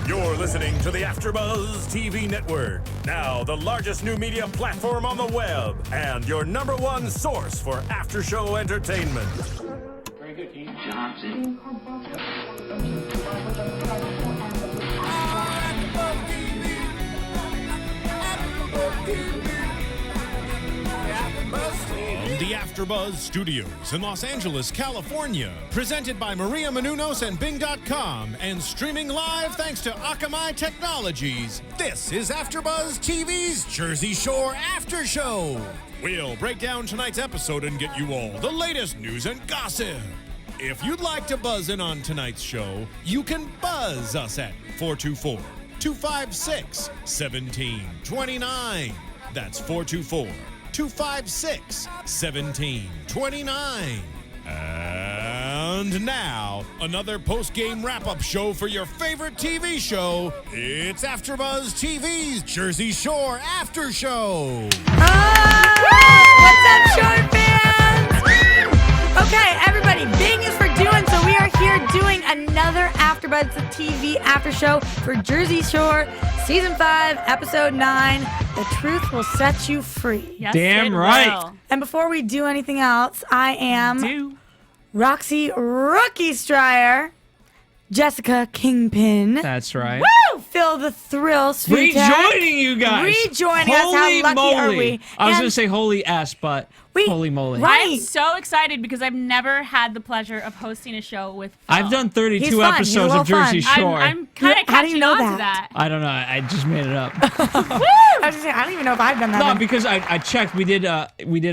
You're listening to the AFTERBUZZ TV network. Now, the largest new media platform on the web and your #1 source for after-show entertainment. Very good, Deena. Johnson. From the AFTERBUZZ Studios in Los Angeles, California, presented by Maria Menounos and Bing.com, and streaming live thanks to Akamai Technologies, this is AFTERBUZZ TV's Jersey Shore After Show. We'll break down tonight's episode and get you all the latest news and gossip. If you'd like to buzz in on tonight's show, you can buzz us at 424-256-1729. That's 424-256-1729. And now, another post-game wrap-up show for your favorite TV show. It's AFTERBUZZ TV's Jersey Shore After Show. What's up, Shore fans? Okay, everybody, Bing is for doing, so we are here doing another AFTERBUZZ TV After Show for Jersey Shore, Season 5, Episode 9. The truth will set you free. Yes, Damn right. Will. And before we do anything else, I am Roxy Rookie Striar, Jessica Kingpin. That's right. Woo! Phil the Thrill Sweet Rejoining you guys. Rejoining us. How Holy lucky moly. are we? I was And going to say holy ass, but holy moly. Right. I'm so excited because I've never had the pleasure of hosting a show with Phil. I've done 32 He's fun. He's a episodes little of Jersey fun. Shore. I'm kind of How do you catching know on to that? that. I don't know. I just made it up. I was just saying, I don't even know if I've done that. No, then. because I checked. We did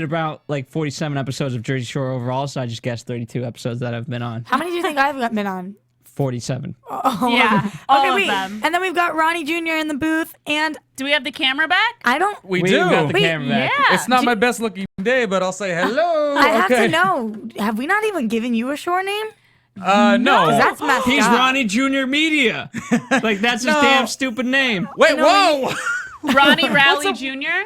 about like 47 episodes of Jersey Shore overall, so I just guessed 32 episodes that I've been on. How many do you think I've been on? 47. Yeah, all Okay, of wait. them. And then we've got Ronnie Jr. in the booth, and Do we have the camera back? I don't. We We've do. got the Wait, camera back. Yeah. It's not my best looking day, but I'll say hello. I have okay. to know. Have we not even given you a shore name? No. 'Cause that's messed He's up. Ronnie Jr. Media. Like, that's his No. damn stupid name. Wait, whoa. Ronnie Rowley Jr.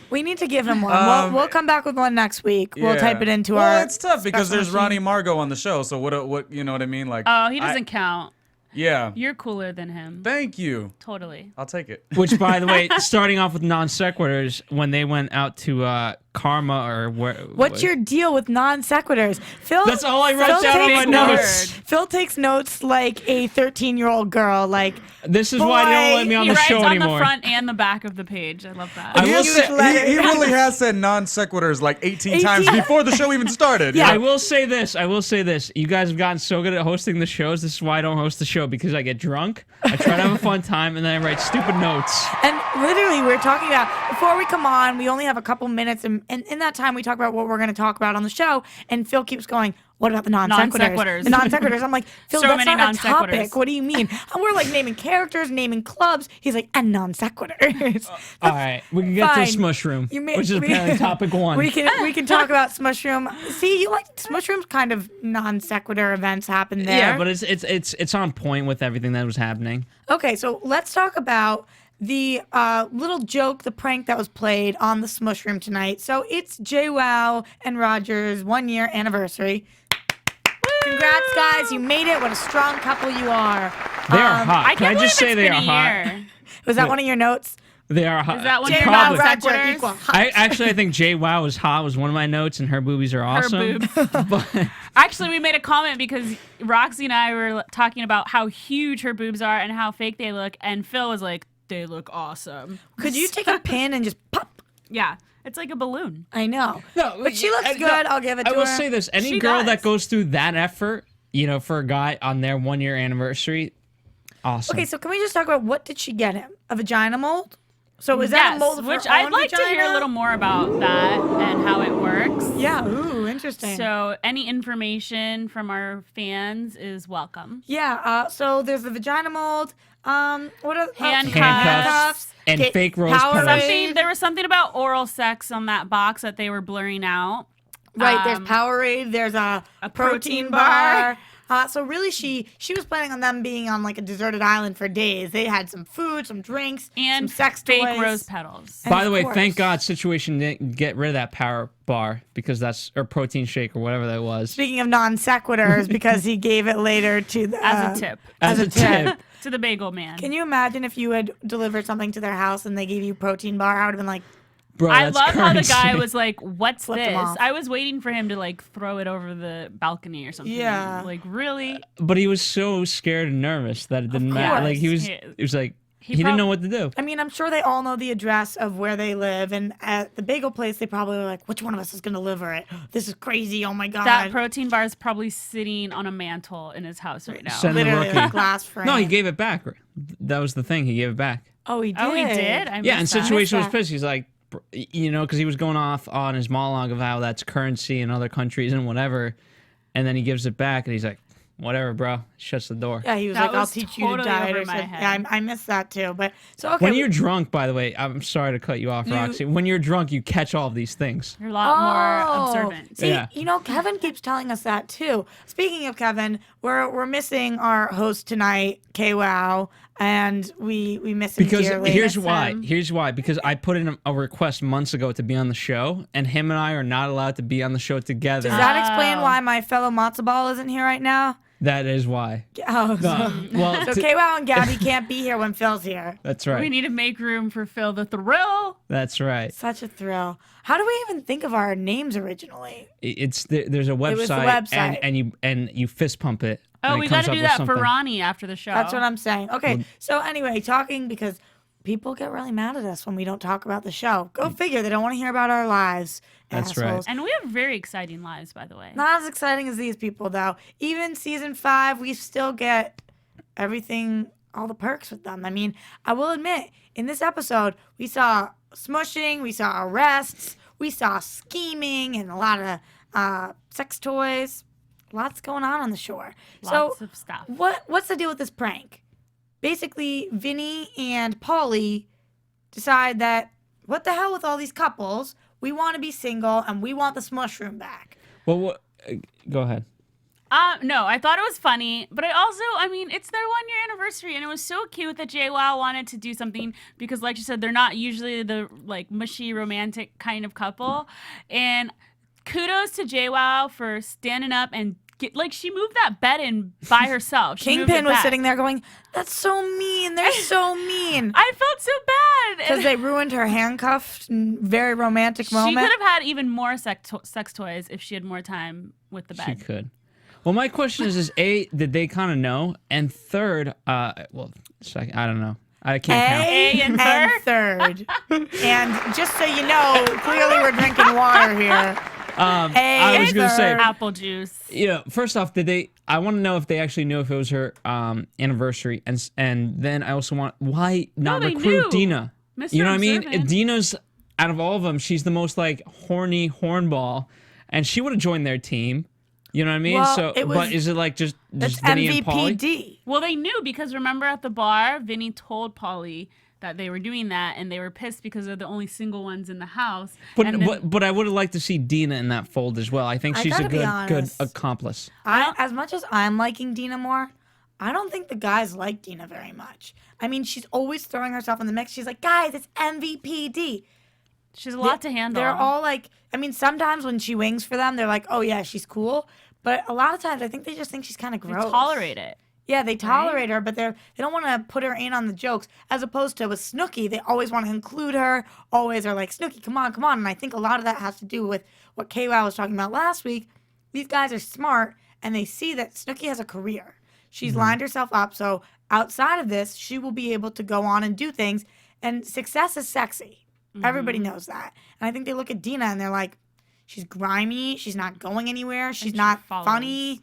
We need to give him one. We'll come back with one next week. We'll Yeah. type it into well, our. it's tough because special there's machine. Ronnie Margot on the show. So what? You know what I mean? Like. Oh, he doesn't count. Yeah. You're cooler than him. Thank you. Totally. I'll take it. Which, by the way, starting off with non sequiturs, when they went out to Karma or where? What's your deal with non sequiturs? Phil. That's all I wrote Phil down on takes my notes. notes. Phil takes notes like a 13-year-old girl. Like This is why they don't let me on He the writes show on anymore. the front and the back of the page. I love that. I He, will has say- said- he really has said non sequiturs like 18 times 18. before the show even started. Yeah. I will say this. You guys have gotten so good at hosting the shows. This is why I don't host the show, because I get drunk. I try to have a fun time, and then I write stupid notes. And literally, we're talking about, before we come on, we only have a couple minutes, and in that time, we talk about what we're going to talk about on the show, and Phil keeps going, what about the non sequiturs? Non-sequiturs. The non sequiturs. I'm like, Phil, So that's many not a non-sequiturs. topic. What do you mean? And we're like naming characters, naming clubs. He's like, and non sequiturs. All right, we can get to Fine. Smush Room, You may- which is apparently topic one. We can talk about Smush Room. See, you like Smush Room's kind of non sequitur events happen there. Yeah, but it's on point with everything that was happening. Okay, so let's talk about the little joke, the prank that was played on the Smush Room tonight. So it's JWoww and Roger's 1-year anniversary. Congrats, guys. You made it. What a strong couple you are. They are hot. I Can I can't just say believe it's they been are a hot? year. Was that one of your notes? They are hot. Is that one of JWoww, your Probably. Roger non-sequiturs? equal hot. I think Jay Wow was hot was one of my notes, and her boobies are awesome. boobs. But Actually, we made a comment because Roxy and I were talking about how huge her boobs are and how fake they look, and Phil was like, they look awesome. Could you take a pin and just pop? Yeah, it's like a balloon. I know. no, But she looks good. I'll give it to I will her. say this: any She girl does. that goes through that effort, for a guy on their 1-year anniversary, awesome. Okay, so can we just talk about what did she get him? A vagina mold? So is that a Yes, mold of her which I'd own like to hear a vagina? little more about that and how it works. Yeah, ooh, interesting. So any information from our fans is welcome. Yeah, so there's the vagina mold. What are Handcuffs. And fake rose Powerade. petals. There was something about oral sex on that box that they were blurring out. Right, there's Um, Powerade. There's a protein protein bar. So really, she was planning on them being on like a deserted island for days. They had some food, some drinks, And some sex fake toys. rose petals. And By the of way, course- thank God Situation didn't get rid of that power bar because or protein shake or whatever that was. Speaking of non sequiturs, because he gave it later to the As a tip. As a tip. To the bagel man. Can you imagine if you had delivered something to their house and they gave you protein bar? I would have been like, Bro, I that's love how the currency. guy was like, "What's Flipped him this?" off. I was waiting for him to like throw it over the balcony or something. Yeah. Like really? But he was so scared and nervous that it didn't matter. Like he was like he didn't know what to do. I mean, I'm sure they all know the address of where they live, and at the bagel place, they probably were like, which one of us is going to deliver it? This is crazy. Oh my God. That protein bar is probably sitting on a mantle in his house right now. Send the Literally, rookie. like glass frame. No, he gave it back. That was the thing. He gave it back. Oh, he did. Oh, he did. I Yeah, and missed that. Situation was that. pissed. He's like, because he was going off on his monologue of how that's currency in other countries and whatever, and then he gives it back, and he's like, whatever, bro. Shuts the door. Yeah, he was That like, I'll was teach you to totally diet over or my something. head. Yeah, I missed that too. But so, okay. When you're drunk, by the way, I'm sorry to cut you off, Roxy. When you're drunk, you catch all of these things. You're a lot more Oh, observant. See, Yeah. Kevin keeps telling us that too. Speaking of Kevin, we're missing our host tonight, KWOW, and we miss him Because dearly. here's Miss why. him. Here's why. Because I put in a request months ago to be on the show, and him and I are not allowed to be on the show together. Does that explain Oh. why my fellow matzo ball isn't here right now? That is why. Oh, Well, so KWOW and Gabby can't be here when Phil's here. that's We right. need to make room for Phil the Thrill. That's right. Such a thrill. How do we even think of our names originally? There's a website, was the website. and you fist pump it. Oh, and we it got comes to up do with that for something. Ronnie after the show. That's what I'm saying. Okay, so anyway, talking because people get really mad at us when we don't talk about the show. Go figure. They don't want to hear about our lives. That's right. assholes. And we have very exciting lives, by the way. Not as exciting as these people, though. Even season 5, we still get everything, all the perks with them. I mean, I will admit, in this episode, we saw smushing, we saw arrests, we saw scheming, and a lot of sex toys. Lots going on the shore. Lots of stuff. What's the deal with this prank? Basically, Vinny and Pauly decide that, what the hell with all these couples? We want to be single, and we want this mushroom back. Well, go ahead. No, I thought it was funny, but I mean, it's their 1-year anniversary, and it was so cute that JWoww wanted to do something because, like you said, they're not usually the like mushy romantic kind of couple. And kudos to JWoww for standing up and she moved that bed in by herself. She moved Kingpin it was back. sitting there going, "That's so mean. They're so mean." I felt so bad Because they ruined her handcuffed, very romantic She moment. could have had even more sex toys if she had more time with the She bed. could. Well, my question is A, did they kind of know? And third, second, I don't know. I can't count. A and third. And just so you know, clearly we're drinking water here. I was gonna say, Apple juice. first off, I want to know if they actually knew if it was her anniversary, and then I also want why not they recruit knew. Deena? Mr. You know what I mean? Observant. Deena's out of all of them, she's the most like horny hornball, and she would have joined their team. You know what I mean? Well, So, it was- but is it like just That's Vinny and Pauly? MVPD. Well, they knew because remember at the bar, Vinny told Pauly that they were doing that, and they were pissed because they're the only single ones in the house. And then- But I would have liked to see Deena in that fold as well. I think I she's a gotta be good honest. accomplice. As much as I'm liking Deena more, I don't think the guys like Deena very much. I mean, she's always throwing herself in the mix. She's like, guys, it's MVPD. she's a lot to handle. They're all like, I mean, sometimes when she wings for them, they're like, oh yeah, she's cool. But a lot of times, I think they just think she's kind of They gross. tolerate it. Yeah, they tolerate her, but they don't want to put her in on the jokes. As opposed to with Snooki, they always want to include her. Always are like, Snooki, come on, come on. And I think a lot of that has to do with what KWoww was talking about last week. These guys are smart, and they see that Snooki has a career. She's lined herself up, so outside of this, she will be able to go on and do things. And success is sexy. Everybody knows that. And I think they look at Deena and they're like, she's grimy. She's not going anywhere. She's she not follows. funny.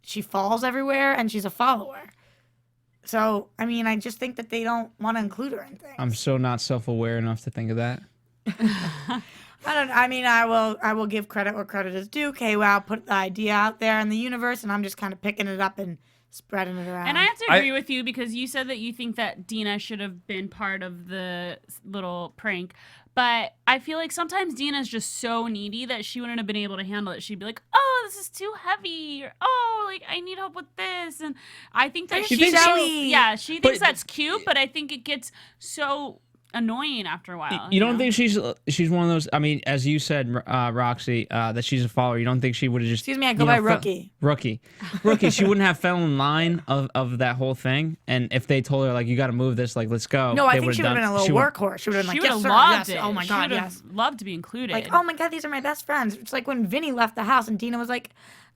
She falls everywhere, and she's a follower. So, I mean, I just think that they don't want to include her in things. I'm so not self-aware enough to think of that. I will give credit where credit is due. KWoww put the idea out there in the universe, and I'm just kind of picking it up and spreading it around. And I have to agree with you because you said that you think that Deena should have been part of the little prank. But I feel like sometimes Deena's just so needy that she wouldn't have been able to handle it. She'd be like, oh, this is too heavy. Or, oh, like, I need help with this. And I think that she thinks that's cute, but I think it gets so annoying after a while. You don't think she's one of those? I mean, as you said, Roxy, that she's a follower. You don't think she would have just? Excuse me, I go by Rookie. Rookie. She wouldn't have fell in line of that whole thing. And if they told her like, you got to move this, like, let's go. No, I think she would have been a little workhorse. She would have been like, yes, sir, loved yes. it. Oh my God, yes. Loved to be included. Like, oh my God, these are my best friends. It's like when Vinny left the house and Deena was like,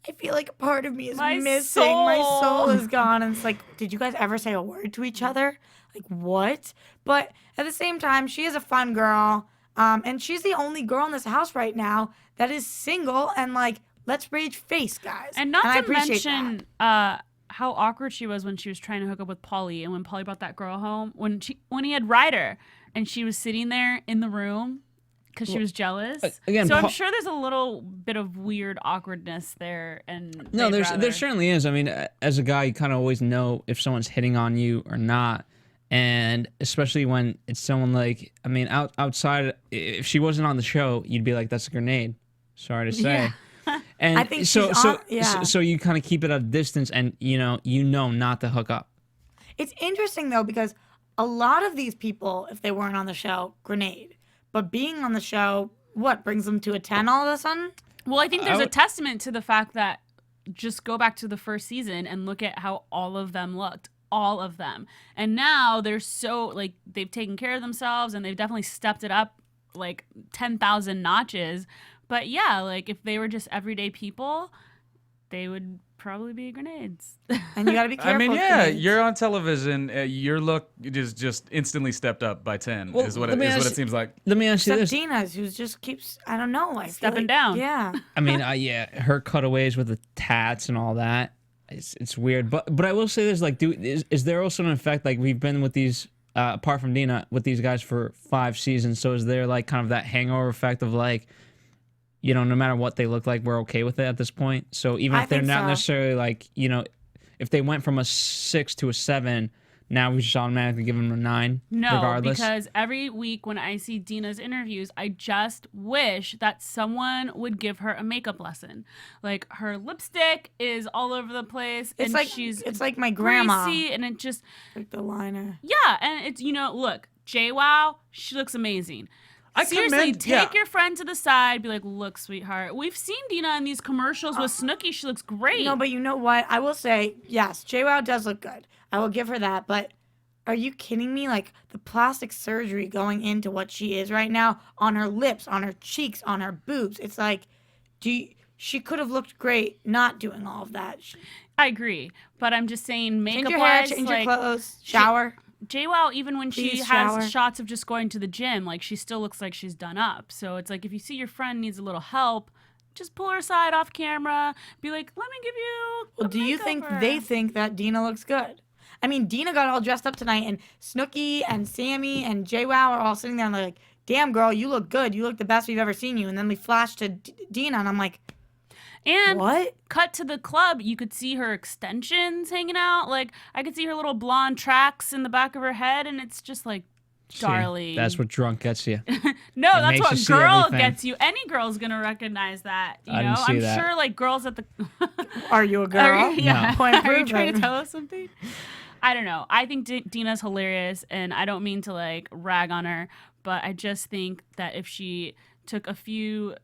I feel like a part of me is missing. My soul is gone. And it's like, did you guys ever say a word to each other? Like, what? But at the same time, she is a fun girl. And she's the only girl in this house right now that is single. And, like, let's rage face, guys. And not to mention how awkward she was when she was trying to hook up with Pauly. And when Pauly brought that girl home, when he had Ryder, and she was sitting there in the room because she was jealous. Again, so I'm sure there's a little bit of weird awkwardness there. And no, there certainly is. I mean, as a guy, you kind of always know if someone's hitting on you or not. And especially when it's someone like, I mean, outside, if she wasn't on the show, you'd be like, that's a grenade. Sorry to say. Yeah. And I think so you kind of keep it at a distance and, you know not to hook up. It's interesting, though, because a lot of these people, if they weren't on the show, grenade. But being on the show, what, brings them to a 10 all of a sudden? Well, I think there's a testament to the fact that just go back to the first season and look at how all of them looked. All of them. And now they're so, like, they've taken care of themselves and they've definitely stepped it up like 10,000 notches. But yeah, like, if they were just everyday people, they would probably be grenades. And you gotta be careful. I mean, yeah, you're on television. Your look is just instantly stepped up by 10. Well, is what it seems like. Let me ask you this: Deena's, who just keeps, I don't know, stepping down. Yeah. I mean, her cutaways with the tats and all that. It's weird, but I will say this: like, is there also an effect? Like, we've been with these, apart from Deena, with these guys for 5 seasons. So is there like kind of that hangover effect of like, no matter what they look like, we're okay with it at this point? So even if they're not necessarily like, if they went from a 6 to a 7, now we just automatically give them a 9. No, regardless. Because every week when I see Deena's interviews, I just wish that someone would give her a makeup lesson. Like, her lipstick is all over the place, It's and like it's like my grandma. greasy, and it just like the liner. Yeah, and it's look, JWoww, she looks amazing. Seriously, take your friend to the side, be like, look, sweetheart. We've seen Deena in these commercials with Snooki. She looks great. No, but you know what? I will say, yes, JWoww does look good. I will give her that. But are you kidding me? Like, the plastic surgery going into what she is right now, on her lips, on her cheeks, on her boobs. It's like, she could have looked great not doing all of that. I agree. But I'm just saying, makeup-wise, change your hair, change your clothes, shower. JWoww, even when Please she shower. has shots of just going to the gym, like, she still looks like she's done up. So it's like, if you see your friend needs a little help, just pull her aside off camera. Be like, let me give you Well, do you think they think that Deena looks good? I mean, Deena got all dressed up tonight, and Snooki and Sammy and JWoww are all sitting there and they're like, damn, girl, you look good. You look the best we've ever seen you. And then we flash to Deena, and I'm like, and what? Cut to the club, you could see her extensions hanging out. Like, I could see her little blonde tracks in the back of her head, and it's just like, darling. See, that's what drunk gets you. No, that's what girl everything. gets you. Any girl's gonna recognize that. I'm that. sure, like, girls at the. Are you a girl? Yeah. No. Are you trying to tell us something? I don't know. I think Deena's hilarious, and I don't mean to like rag on her, but I just think that if she took a few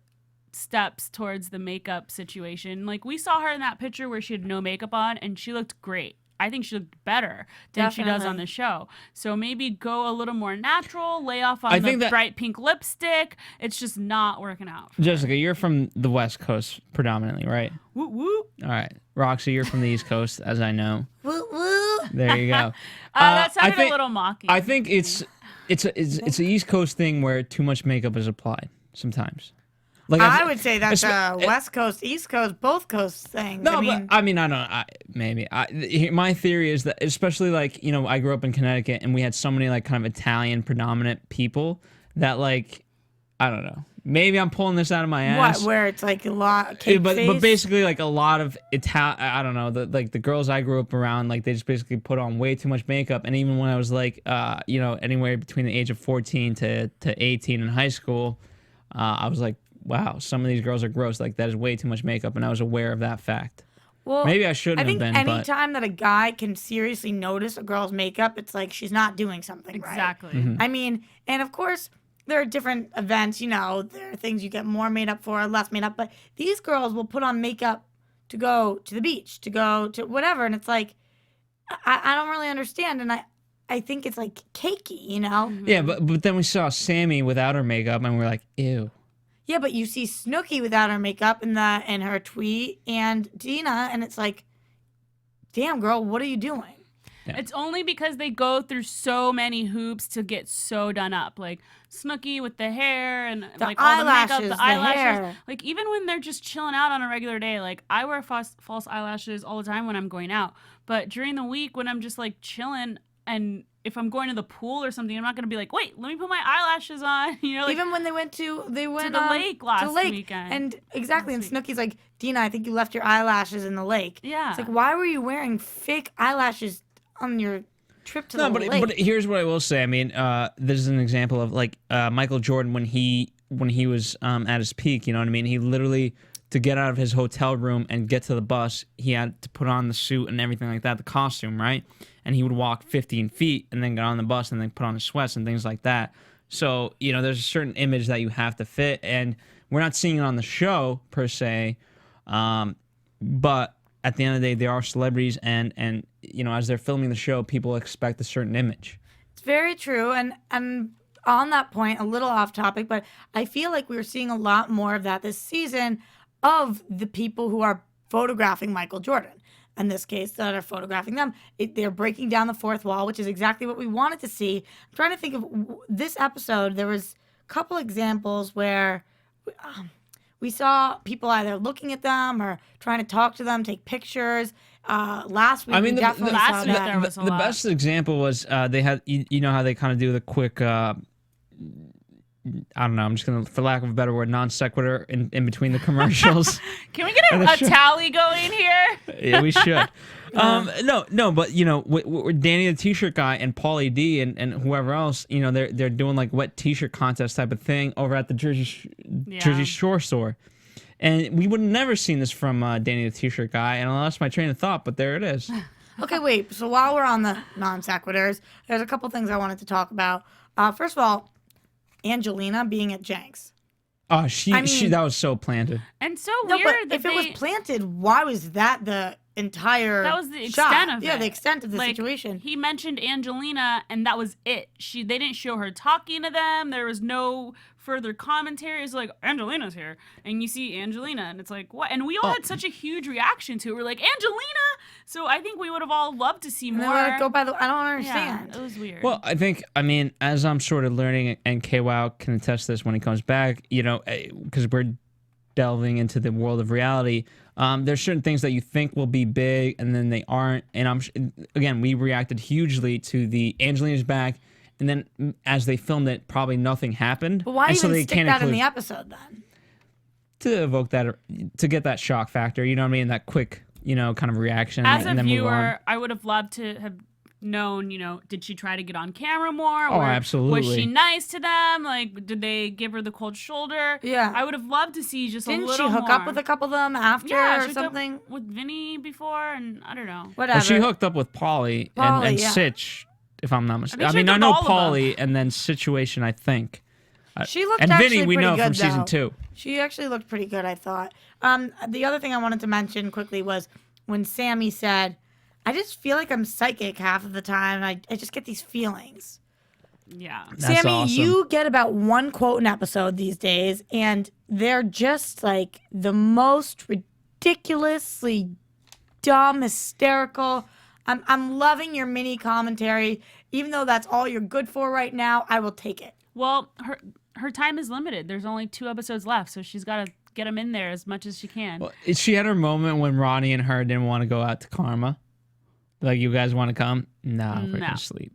steps towards the makeup situation, like, we saw her in that picture where she had no makeup on, and she looked great. I think she looked better than she does on the show. So maybe go a little more natural, lay off on the bright pink lipstick. It's just not working out. Jessica, you're from the West Coast predominantly, right? Woo woo. All right. Roxy, you're from the East Coast, as I know. Woo woo. There you go. That sounded a little mocking. I think it's an East Coast thing where too much makeup is applied sometimes. Like, I would say that's a West Coast, East Coast, both coast things. No, I don't know. Maybe. My theory is that, especially like, I grew up in Connecticut and we had so many like kind of Italian predominant people that like, I don't know. Maybe I'm pulling this out of my ass. What? Where it's like a lot cake but face? basically like a lot of I don't know, the girls I grew up around, like they just basically put on way too much makeup. And even when I was like anywhere between the age of 14 to 18 in high school, I was like, wow, some of these girls are gross. Like that is way too much makeup, and I was aware of that fact. Well, maybe I shouldn't have been. I think anytime that a guy can seriously notice a girl's makeup, it's like she's not doing something right. Exactly. I mean, and of course, there are different events, there are things you get more made up for, less made up, but these girls will put on makeup to go to the beach, to go to whatever, and it's like, I don't really understand, and I think it's like cakey, Yeah, but then we saw Sammy without her makeup, and we're like, ew. Yeah, but you see Snooki without her makeup in her tweet, and Deena, and it's like, damn, girl, what are you doing? Yeah. It's only because they go through so many hoops to get so done up. Like Snooki with the hair and like all the makeup, the eyelashes. Hair. Like even when they're just chilling out on a regular day, like I wear false eyelashes all the time when I'm going out. But during the week when I'm just like chilling, and if I'm going to the pool or something, I'm not gonna be like, wait, let me put my eyelashes on. Like, even when they went to the lake last weekend. And exactly, and Snooki's like, Deena, I think you left your eyelashes in the lake. Yeah. It's like, why were you wearing fake eyelashes on your trip to the lake? But here's what I will say. I mean, this is an example of like Michael Jordan when he was at his peak. You know what I mean? He literally, to get out of his hotel room and get to the bus, he had to put on the suit and everything like that, the costume, right? And he would walk 15 feet and then get on the bus and then put on his sweats and things like that. So, there's a certain image that you have to fit, and we're not seeing it on the show per se, but at the end of the day, they are celebrities, and as they're filming the show, people expect a certain image. It's very true, and on that point, a little off topic, but I feel like we're seeing a lot more of that this season of the people who are photographing Michael Jordan. In this case, that are photographing them. They're breaking down the fourth wall, which is exactly what we wanted to see. I'm trying to think of this episode. There was a couple examples where we saw people either looking at them or trying to talk to them, take pictures. Last week, we definitely saw that. The best example was they had, how they kind of do the quick, I don't know, I'm just going to, for lack of a better word, non sequitur in between the commercials. Can we get a tally going here? Yeah, we should. No, but Danny the T-shirt guy and Pauly D and whoever else, they're doing like wet T-shirt contest type of thing over at the Jersey Shore store. And we would have never seen this from Danny the T-shirt guy, and I lost my train of thought, but there it is. Okay, wait. So while we're on the non sequiturs, there's a couple things I wanted to talk about. First of all, Angelina being at Jenks. Oh, she that was so planted. And so weird but if it was planted, why was that the entire That was the extent of it. Yeah, the extent of the situation. He mentioned Angelina, and that was it. They didn't show her talking to them. There was no further commentary. It's like, Angelina's here. And you see Angelina, and it's like, what? And we all had such a huge reaction to it. We're like, Angelina! So I think we would have all loved to see more. And they let it go by I don't understand. Yeah, it was weird. Well, I mean, as I'm sort of learning, and KWOW can attest this when he comes back, because we're delving into the world of reality, there's certain things that you think will be big, and then they aren't. And again, we reacted hugely to the Angelina's back, and then as they filmed it, probably nothing happened. But why and even so they stick can't that in include, the episode then? To evoke that, to get that shock factor, you know what I mean? That quick, kind of reaction. As and a then move on. viewer, I would have loved to have known, did she try to get on camera more? Oh, or absolutely. Was she nice to them? Like, did they give her the cold shoulder? Yeah. I would have loved to see just Didn't a little she hook more. up with a couple of them after Yeah, or she hooked up something? with Vinny before, and I don't know. Whatever. Well, she hooked up with Pauly and yeah. Sitch, if I'm not mistaken. she I hooked know up with all of Pauly and then Situation, I think. She looked and actually Vinny, we pretty know good, from season though. 2. She actually looked pretty good, I thought. The other thing I wanted to mention quickly was when Sammy said, I just feel like I'm psychic half of the time. I just get these feelings. Yeah. That's Sammy, awesome. you get about one quote an episode these days, and they're just like the most ridiculously dumb, hysterical. I'm loving your mini commentary. Even though that's all you're good for right now, I will take it. Well, her time is limited. There's only 2 episodes left, so she's got to get them in there as much as she can. Well, she had her moment when Ronnie and her didn't want to go out to Karma. Like, you guys want to come? No, we're going to sleep.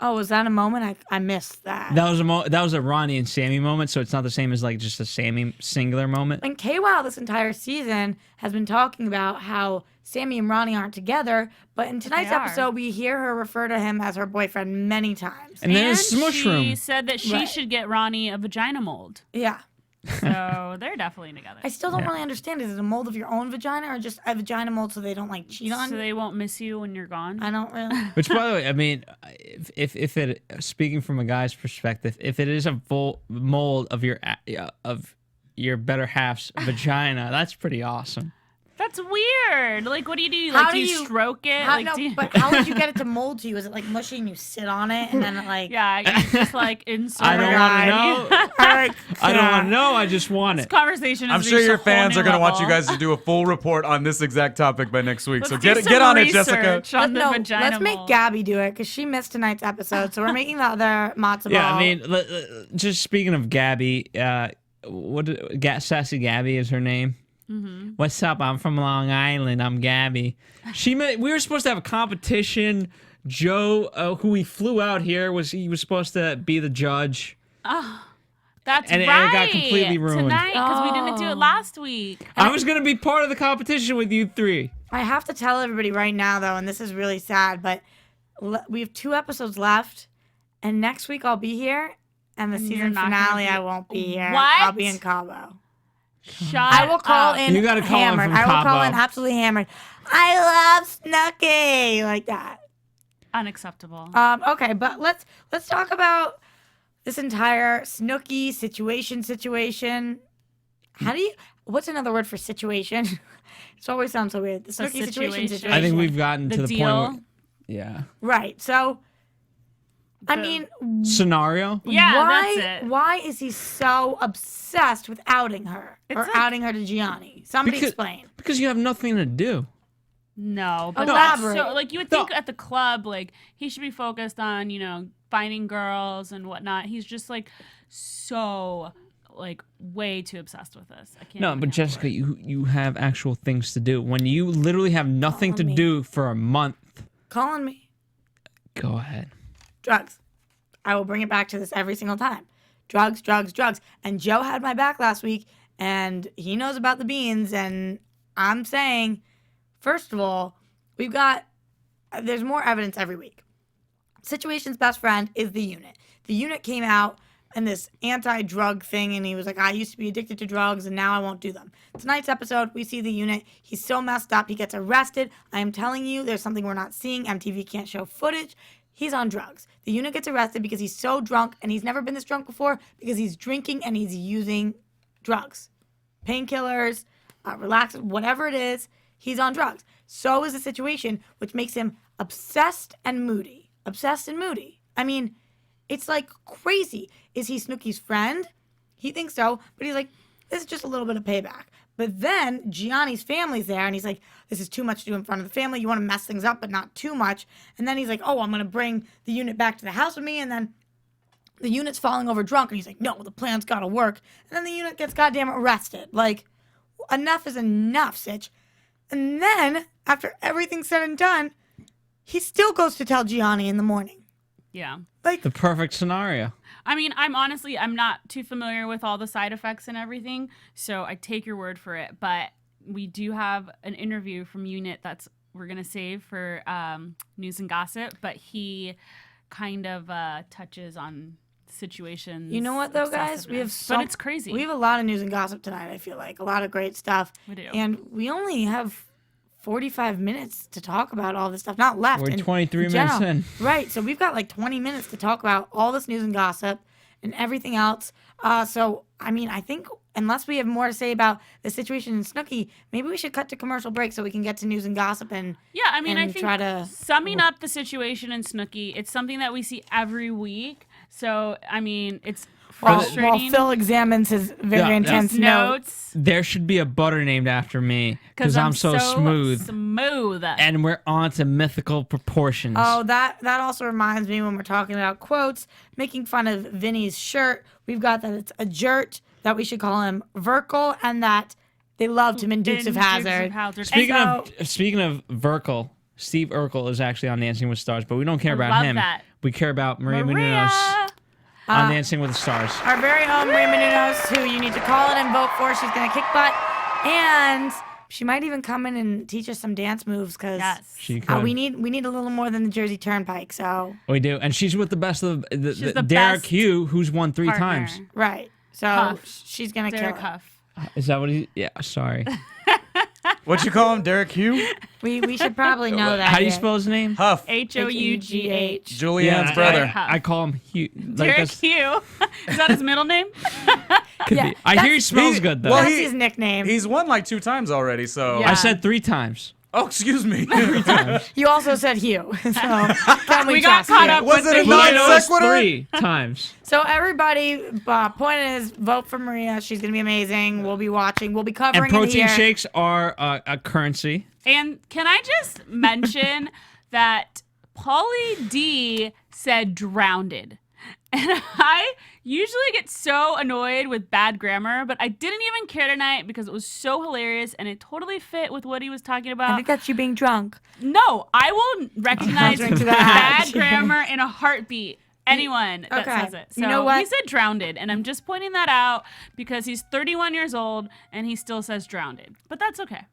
Oh, was that a moment? I missed that. That was a Ronnie and Sammy moment, so it's not the same as like just a Sammy singular moment. And KWOW this entire season has been talking about how Sammy and Ronnie aren't together, but in tonight's they are. episode, we hear her refer to him as her boyfriend many times. And then it's she Smushroom. said that she Right. should get Ronnie a vagina mold. Yeah. So they're definitely together. I still don't really understand. Is it a mold of your own vagina or just a vagina mold so they don't like cheat on So you? they won't miss you when you're gone. I don't really. Which, by the way, I mean, if it speaking from a guy's perspective, if it is a full mold of your better half's vagina, that's pretty awesome. That's weird. Like, what do you do? How Like, do do you you- stroke it? How, Like, no, do you... but how would you get it to mold to you? Is it like mushy and you sit on it and then it like? yeah, you just like insert. I don't want to know. I don't want to know. I just want This it. conversation. I'm has sure reached your a whole fans new are going to want level. you guys to do a full report on this exact topic by next week. Let's So do get some on it, Jessica. research on the No, vagina let's make mold. Gabby do it because she missed tonight's episode. So we're making the other matzo ball. Yeah, I mean, just speaking of Gabby, Sassy Gabby is her name. Mm-hmm. What's up? I'm from Long Island. I'm Gabby. We were supposed to have a competition. Joe, who we flew out here, was supposed to be the judge. That's And it right. got completely ruined. Tonight, because we didn't do it last week. I was gonna be part of the competition with you three. I have to tell everybody right now, though, and this is really sad, but we have 2 episodes left, and next week I'll be here, and the And you're season not gonna finale be- I won't be here. What? I'll be in Cabo. Shut I will call up. in You gotta call in hammered. from I will call Cabo. in absolutely hammered. I love Snooki like that. Unacceptable. Okay, but let's talk about this entire Snooki situation. What's another word for situation? It always sounds so weird. The So Snooki situation. situation. I think we've gotten The to the deal? point. Yeah. Right. So, I mean, Scenario. Yeah, why, that's it. why is he so obsessed with outing her or It's like- outing her to Gianni? Somebody explain. Because you have nothing to do. No, but Elaborate. so like you would think at the club, like he should be focused on finding girls and whatnot. He's just like so like way too obsessed with this. I can't. No, even but handle Jessica, it. you have actual things to do. When you literally have nothing to me. do for a month, Calling me. go ahead. Drugs. I will bring it back to this every single time. Drugs, drugs, drugs. And Joe had my back last week, and he knows about the beans. And I'm saying, first of all, there's more evidence every week. Situation's best friend is the unit. The unit came out in this anti-drug thing, and he was like, I used to be addicted to drugs, and now I won't do them. Tonight's episode, we see the unit. He's so messed up. He gets arrested. I am telling you, there's something we're not seeing. MTV can't show footage. He's on drugs. The unit gets arrested because he's so drunk, and he's never been this drunk before because he's drinking and he's using drugs. Painkillers, relaxants, whatever it is, he's on drugs. So is the situation, which makes him obsessed and moody. Obsessed and moody. I mean, it's like crazy. Is he Snooki's friend? He thinks so, but he's like, this is just a little bit of payback. But then Gianni's family's there, and he's like, this is too much to do in front of the family. You want to mess things up, but not too much. And then he's like, oh, I'm going to bring the unit back to the house with me. And then the unit's falling over drunk, and he's like, no, the plan's got to work. And then the unit gets goddamn arrested. Like, enough is enough, Sitch. And then, after everything's said and done, he still goes to tell Gianni in the morning. Yeah. Like, The perfect scenario. I mean, I'm not too familiar with all the side effects and everything, so I take your word for it. But we do have an interview from Unit we're gonna save for news and gossip. But he kind of touches on situations. you know what, though, guys? We have but it's crazy. We have a lot of news and gossip tonight, I feel like. A lot of great stuff. We do. And we only have 45 minutes to talk about all this stuff. Not left. We're in 23 general. minutes Right. So we've got like 20 minutes to talk about all this news and gossip and everything else. So, I mean, I think unless we have more to say about the situation in Snooki, maybe we should cut to commercial break so we can get to news and gossip and Yeah, I mean, I and think try to- summing up the situation in Snooki, it's something that we see every week. So, I mean, it's while frustrating. Phil examines his very Yeah, intense His notes. notes. There should be a butter named after me because I'm so smooth. Smooth. And we're on to mythical proportions. Oh, that also reminds me when we're talking about quotes, making fun of Vinny's shirt. We've got that it's a jert, that we should call him Verkel, and that they loved him in Dukes of Hazzard. Speaking of Verkel, Steve Urkel is actually on Dancing with Stars, but we don't care I about love him. that. We care about Maria Menounos on Dancing with the Stars. Our very own Maria Menounos, who you need to call in and vote for. She's going to kick butt. And she might even come in and teach us some dance moves because she could. we need a little more than the Jersey Turnpike. So we do. And she's with the best of the Derek best Hugh, who's won 3 partner. times. Right. So Huff. she's going to kill Derek it. Huff. Is that what he... Yeah, sorry. What you call him, Derek Hugh? We should probably know that. How do you yeah. spell his name? Huff. Hough. Julianne's brother. I call him Hugh. Like Derek Hugh. Is that his middle name? Could Yeah, be. I hear he smells good, though. well, That's his nickname. He's won like 2 times already, so. Yeah. I said 3 times. Oh, excuse me. You also said Hugh. So can We got trust caught you? up Was with it a the non Well, I know it's sequitur? 3 times. So everybody, point is vote for Maria. She's gonna be amazing. We'll be watching. We'll be covering And protein it here. shakes are a currency. And can I just mention that Pauly D said drowned. And I usually get so annoyed with bad grammar, but I didn't even care tonight because it was so hilarious and it totally fit with what he was talking I about. think that's you being drunk. No, I will recognize Answering to that. bad grammar in a heartbeat. Anyone that Okay. says it. So You know what? he said drowned, and I'm just pointing that out because he's 31 years old and he still says drowned. But that's okay.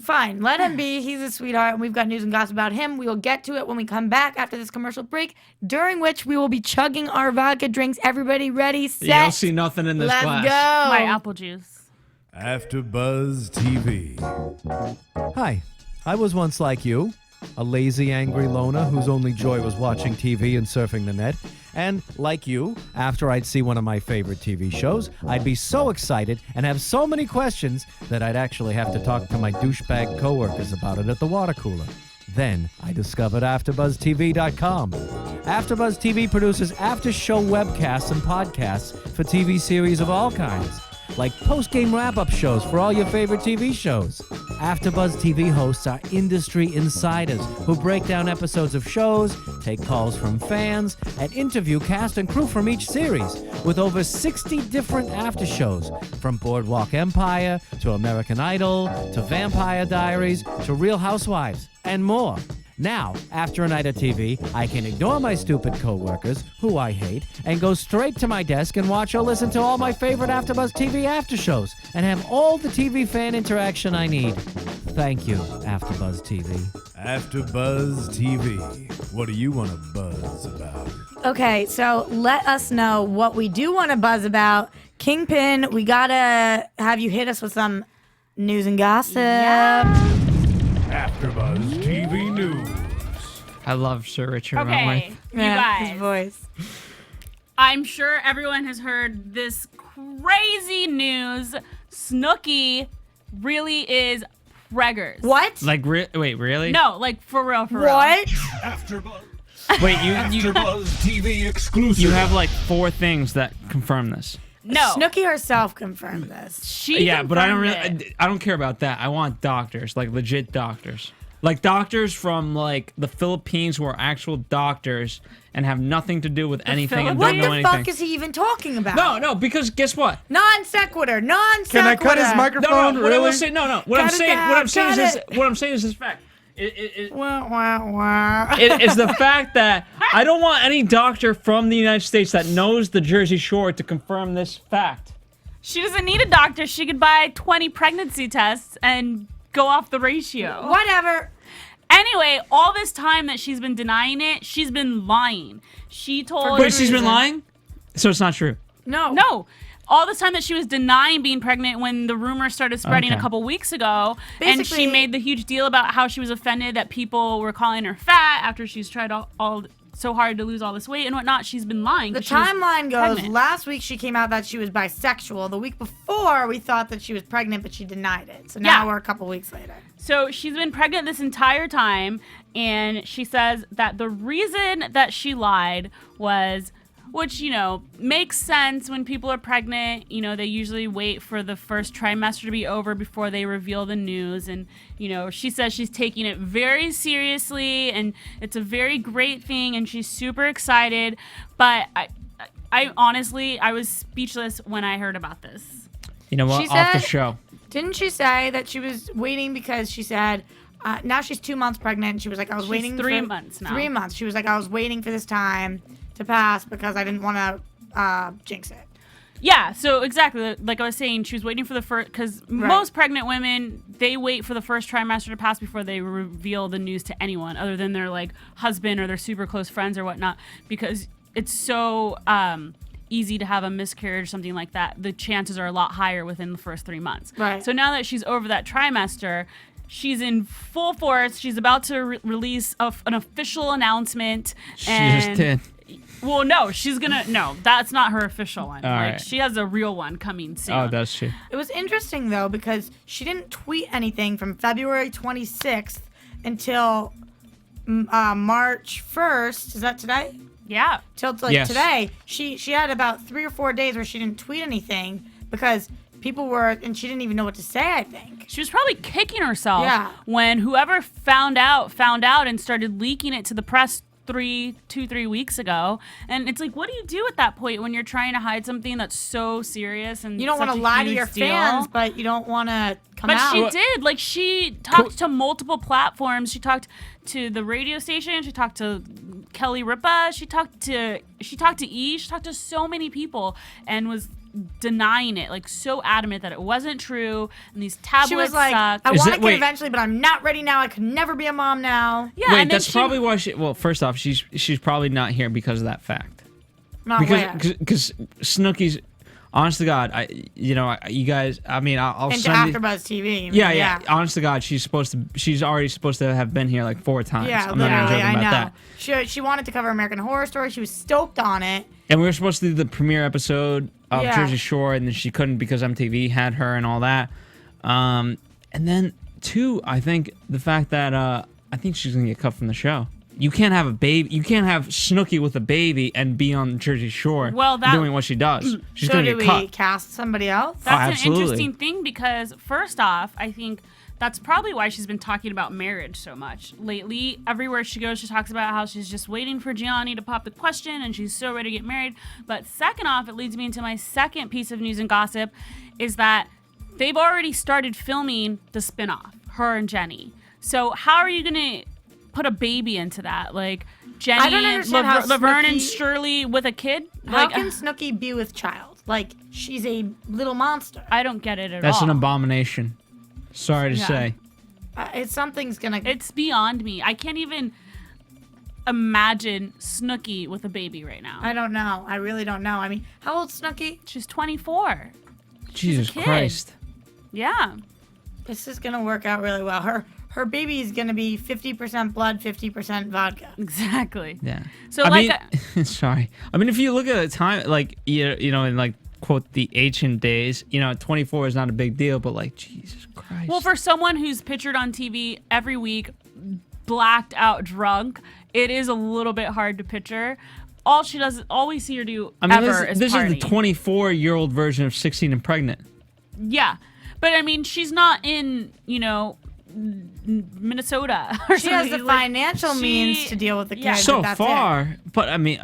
Fine. Let him be. He's a sweetheart, and we've got news and gossip about him. We will get to it when we come back after this commercial break, during which we will be chugging our vodka drinks. Everybody ready, set? You don't see nothing in this Let's glass. go. My apple juice. AfterBuzz TV. Hi, I was once like you, a lazy, angry loner whose only joy was watching TV and surfing the net. And like you, after I'd see one of my favorite TV shows, I'd be so excited and have so many questions that I'd actually have to talk to my douchebag coworkers about it at the water cooler. Then I discovered AfterBuzzTV.com. AfterBuzz TV produces after-show webcasts and podcasts for TV series of all kinds, like post-game wrap-up shows for all your favorite TV shows. AfterBuzz TV hosts are industry insiders who break down episodes of shows, take calls from fans, and interview cast and crew from each series, with over 60 different after shows, from Boardwalk Empire to American Idol to Vampire Diaries to Real Housewives, and more. Now, after a night of TV, I can ignore my stupid coworkers, who I hate, and go straight to my desk and watch or listen to all my favorite AfterBuzz TV after shows, and have all the TV fan interaction I need. Thank you, AfterBuzz TV. AfterBuzz TV. What do you want to buzz about? Okay, so let us know what we do want to buzz about. Kingpin, we gotta have you hit us with some news and gossip. AfterBuzz TV News. I love Sir Richard Okay, Runway. you Yeah, his guys. voice. I'm sure everyone has heard this crazy news. Snooki really is preggers. What? Like, wait, really? No, like for real, for real. What? AfterBuzz. Wait, AfterBuzz TV exclusive. you have like 4 things that confirm this. No. Snooki herself confirmed this. She Yeah, but I don't confirmed really. it. I don't care about that. I want doctors, like legit doctors, like doctors from like the Philippines who are actual doctors and have nothing to do with anything and What don't know the anything. fuck is he even talking about? No, because guess what? Non sequitur. Non sequitur. Can I cut his microphone? No, what I really? will say, no. What I'm Cut it saying, down, what I'm saying cut is it. this. What I'm saying is this fact. It Wah, wah, wah. is the fact that I don't want any doctor from the United States that knows the Jersey Shore to confirm this fact. She doesn't need a doctor. She could buy 20 pregnancy tests and go off the ratio. Whatever. Anyway, all this time that she's been denying it, she's been lying. She told. Wait, she's been lying? So it's not true. No. All this time that she was denying being pregnant when the rumors started spreading Okay. a couple weeks ago. And Basically- she made the huge deal about how she was offended that people were calling her fat after she's tried all so hard to lose all this weight and whatnot. She's been lying. The 'cause she was timeline goes, pregnant. last week she came out that she was bisexual. The week before, we thought that she was pregnant, but she denied it. So now Yeah. we're a couple weeks later. So she's been pregnant this entire time, and she says that the reason that she lied was, which, you know, makes sense when people are pregnant. You know, they usually wait for the first trimester to be over before they reveal the news. And, you know, she says she's taking it very seriously, and it's a very great thing, and she's super excited. But I honestly, I was speechless when I heard about this. You know what? She Off the said- show. Didn't she say that she was waiting because she said, now she's 2 months pregnant. She was like, I was She's waiting 3 for months now. 3 months. She was like, I was waiting for this time to pass because I didn't want to jinx it. Yeah, so exactly, like I was saying, she was waiting for the first, because most pregnant women, they wait for the first trimester to pass before they reveal the news to anyone other than their like husband or their super close friends or whatnot, because it's so easy to have a miscarriage or something like that. The chances are a lot higher within the first 3 months. Right. So now that she's over that trimester, she's in full force. She's about to release an official announcement. She just did. Well, no, she's gonna. No, that's not her official one. All like right. she has a real one coming soon. Oh, does she? It was interesting, though, because she didn't tweet anything from February 26th until March 1st. Is that today? Yeah. Till like Yes. today. She had about 3 or 4 days where she didn't tweet anything because people were, and she didn't even know what to say, I think. She was probably kicking herself Yeah. when whoever found out and started leaking it to the press 3 weeks ago. And it's like, what do you do at that point when you're trying to hide something that's so serious and You don't want want to lie to your fans, but you don't want to come But out. she did. Like, she talked to multiple platforms. She talked to the radio station. She talked to Kelly Ripa. She talked to E. She talked to so many people and was denying it, like so adamant that it wasn't true. And these tablets She was like, suck. I Is want it- to kid wait. eventually, but I'm not ready now. I could never be a mom now. Yeah, Wait, and then that's she- probably why she. Well, first off, she's probably not here because of that fact. Not where. Because Snooki's, honest to God, you guys. I mean, I'll Into send you. AfterBuzz TV. you mean, Yeah. Honest to God, she's already supposed to have been here like 4 times. Yeah, I'm not even literally, joking I know. about that. She wanted to cover American Horror Story. She was stoked on it. And we were supposed to do the premiere episode of Yeah. Jersey Shore, and then she couldn't because MTV had her and all that. And then 2, I think the fact that I think she's gonna get cut from the show. You can't have a baby. You can't have Snooki with a baby and be on Jersey Shore doing what she does. She's So gonna do get we cut. cast somebody else? That's an absolutely. interesting thing because, first off, I think that's probably why she's been talking about marriage so much lately. Everywhere she goes, she talks about how she's just waiting for Gianni to pop the question and she's so ready to get married. But second off, it leads me into my second piece of news and gossip is that they've already started filming the spinoff, her and Jenny. So how are you going to put a baby into that? Like Jenny, I don't understand how Laverne and Snooki- Shirley with a kid? How Like, can Snooki be with child? Like, she's a little monster. I don't get it at That's all. an abomination. Sorry to Yeah. say. It's something's gonna. It's beyond me. I can't even imagine Snooki with a baby right now. I don't know. I really don't know. I mean, how old's Snooki? She's 24. Jesus kid. Christ. Yeah. This is gonna work out really well. Her baby is gonna be 50% blood, 50% vodka. Exactly. Yeah. So, I like, mean, sorry. I mean, if you look at the time, like you know, in like quote the ancient days, 24 is not a big deal, but like Jesus Christ. well, for someone who's pictured on TV every week, blacked out drunk, it is a little bit hard to picture. All we see her do I mean, ever this is party. the 24-year-old version of 16 and pregnant. Yeah. But I mean, she's not in, Minnesota or She has something. the Like, financial means to deal with the yeah. kids. So that's far, but I mean,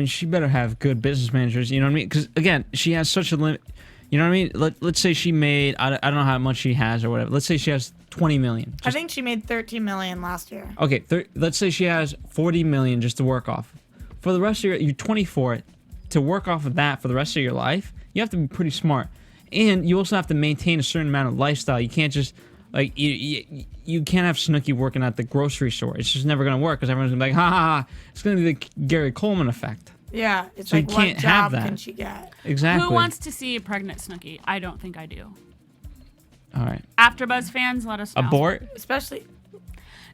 she better have good business managers. You know what I mean? Because again, she has such a limit. You know what I mean? Let's say she made, I don't know how much she has or whatever. Let's say she has 20 million. I think she made 13 million last year. Okay, let's say she has 40 million just to work off. For the rest of you're 24, to work off of that for the rest of your life, you have to be pretty smart. And you also have to maintain a certain amount of lifestyle. You can't just, like, you can't have Snooki working at the grocery store. It's just never going to work because everyone's going to be like, ha ha ha. It's going to be the Gary Coleman effect. Yeah, it's So you like can't what have job that. can she get? Exactly. Who wants to see a pregnant Snooki? I don't think I do. All right. AfterBuzz fans, let us know. Abort? Especially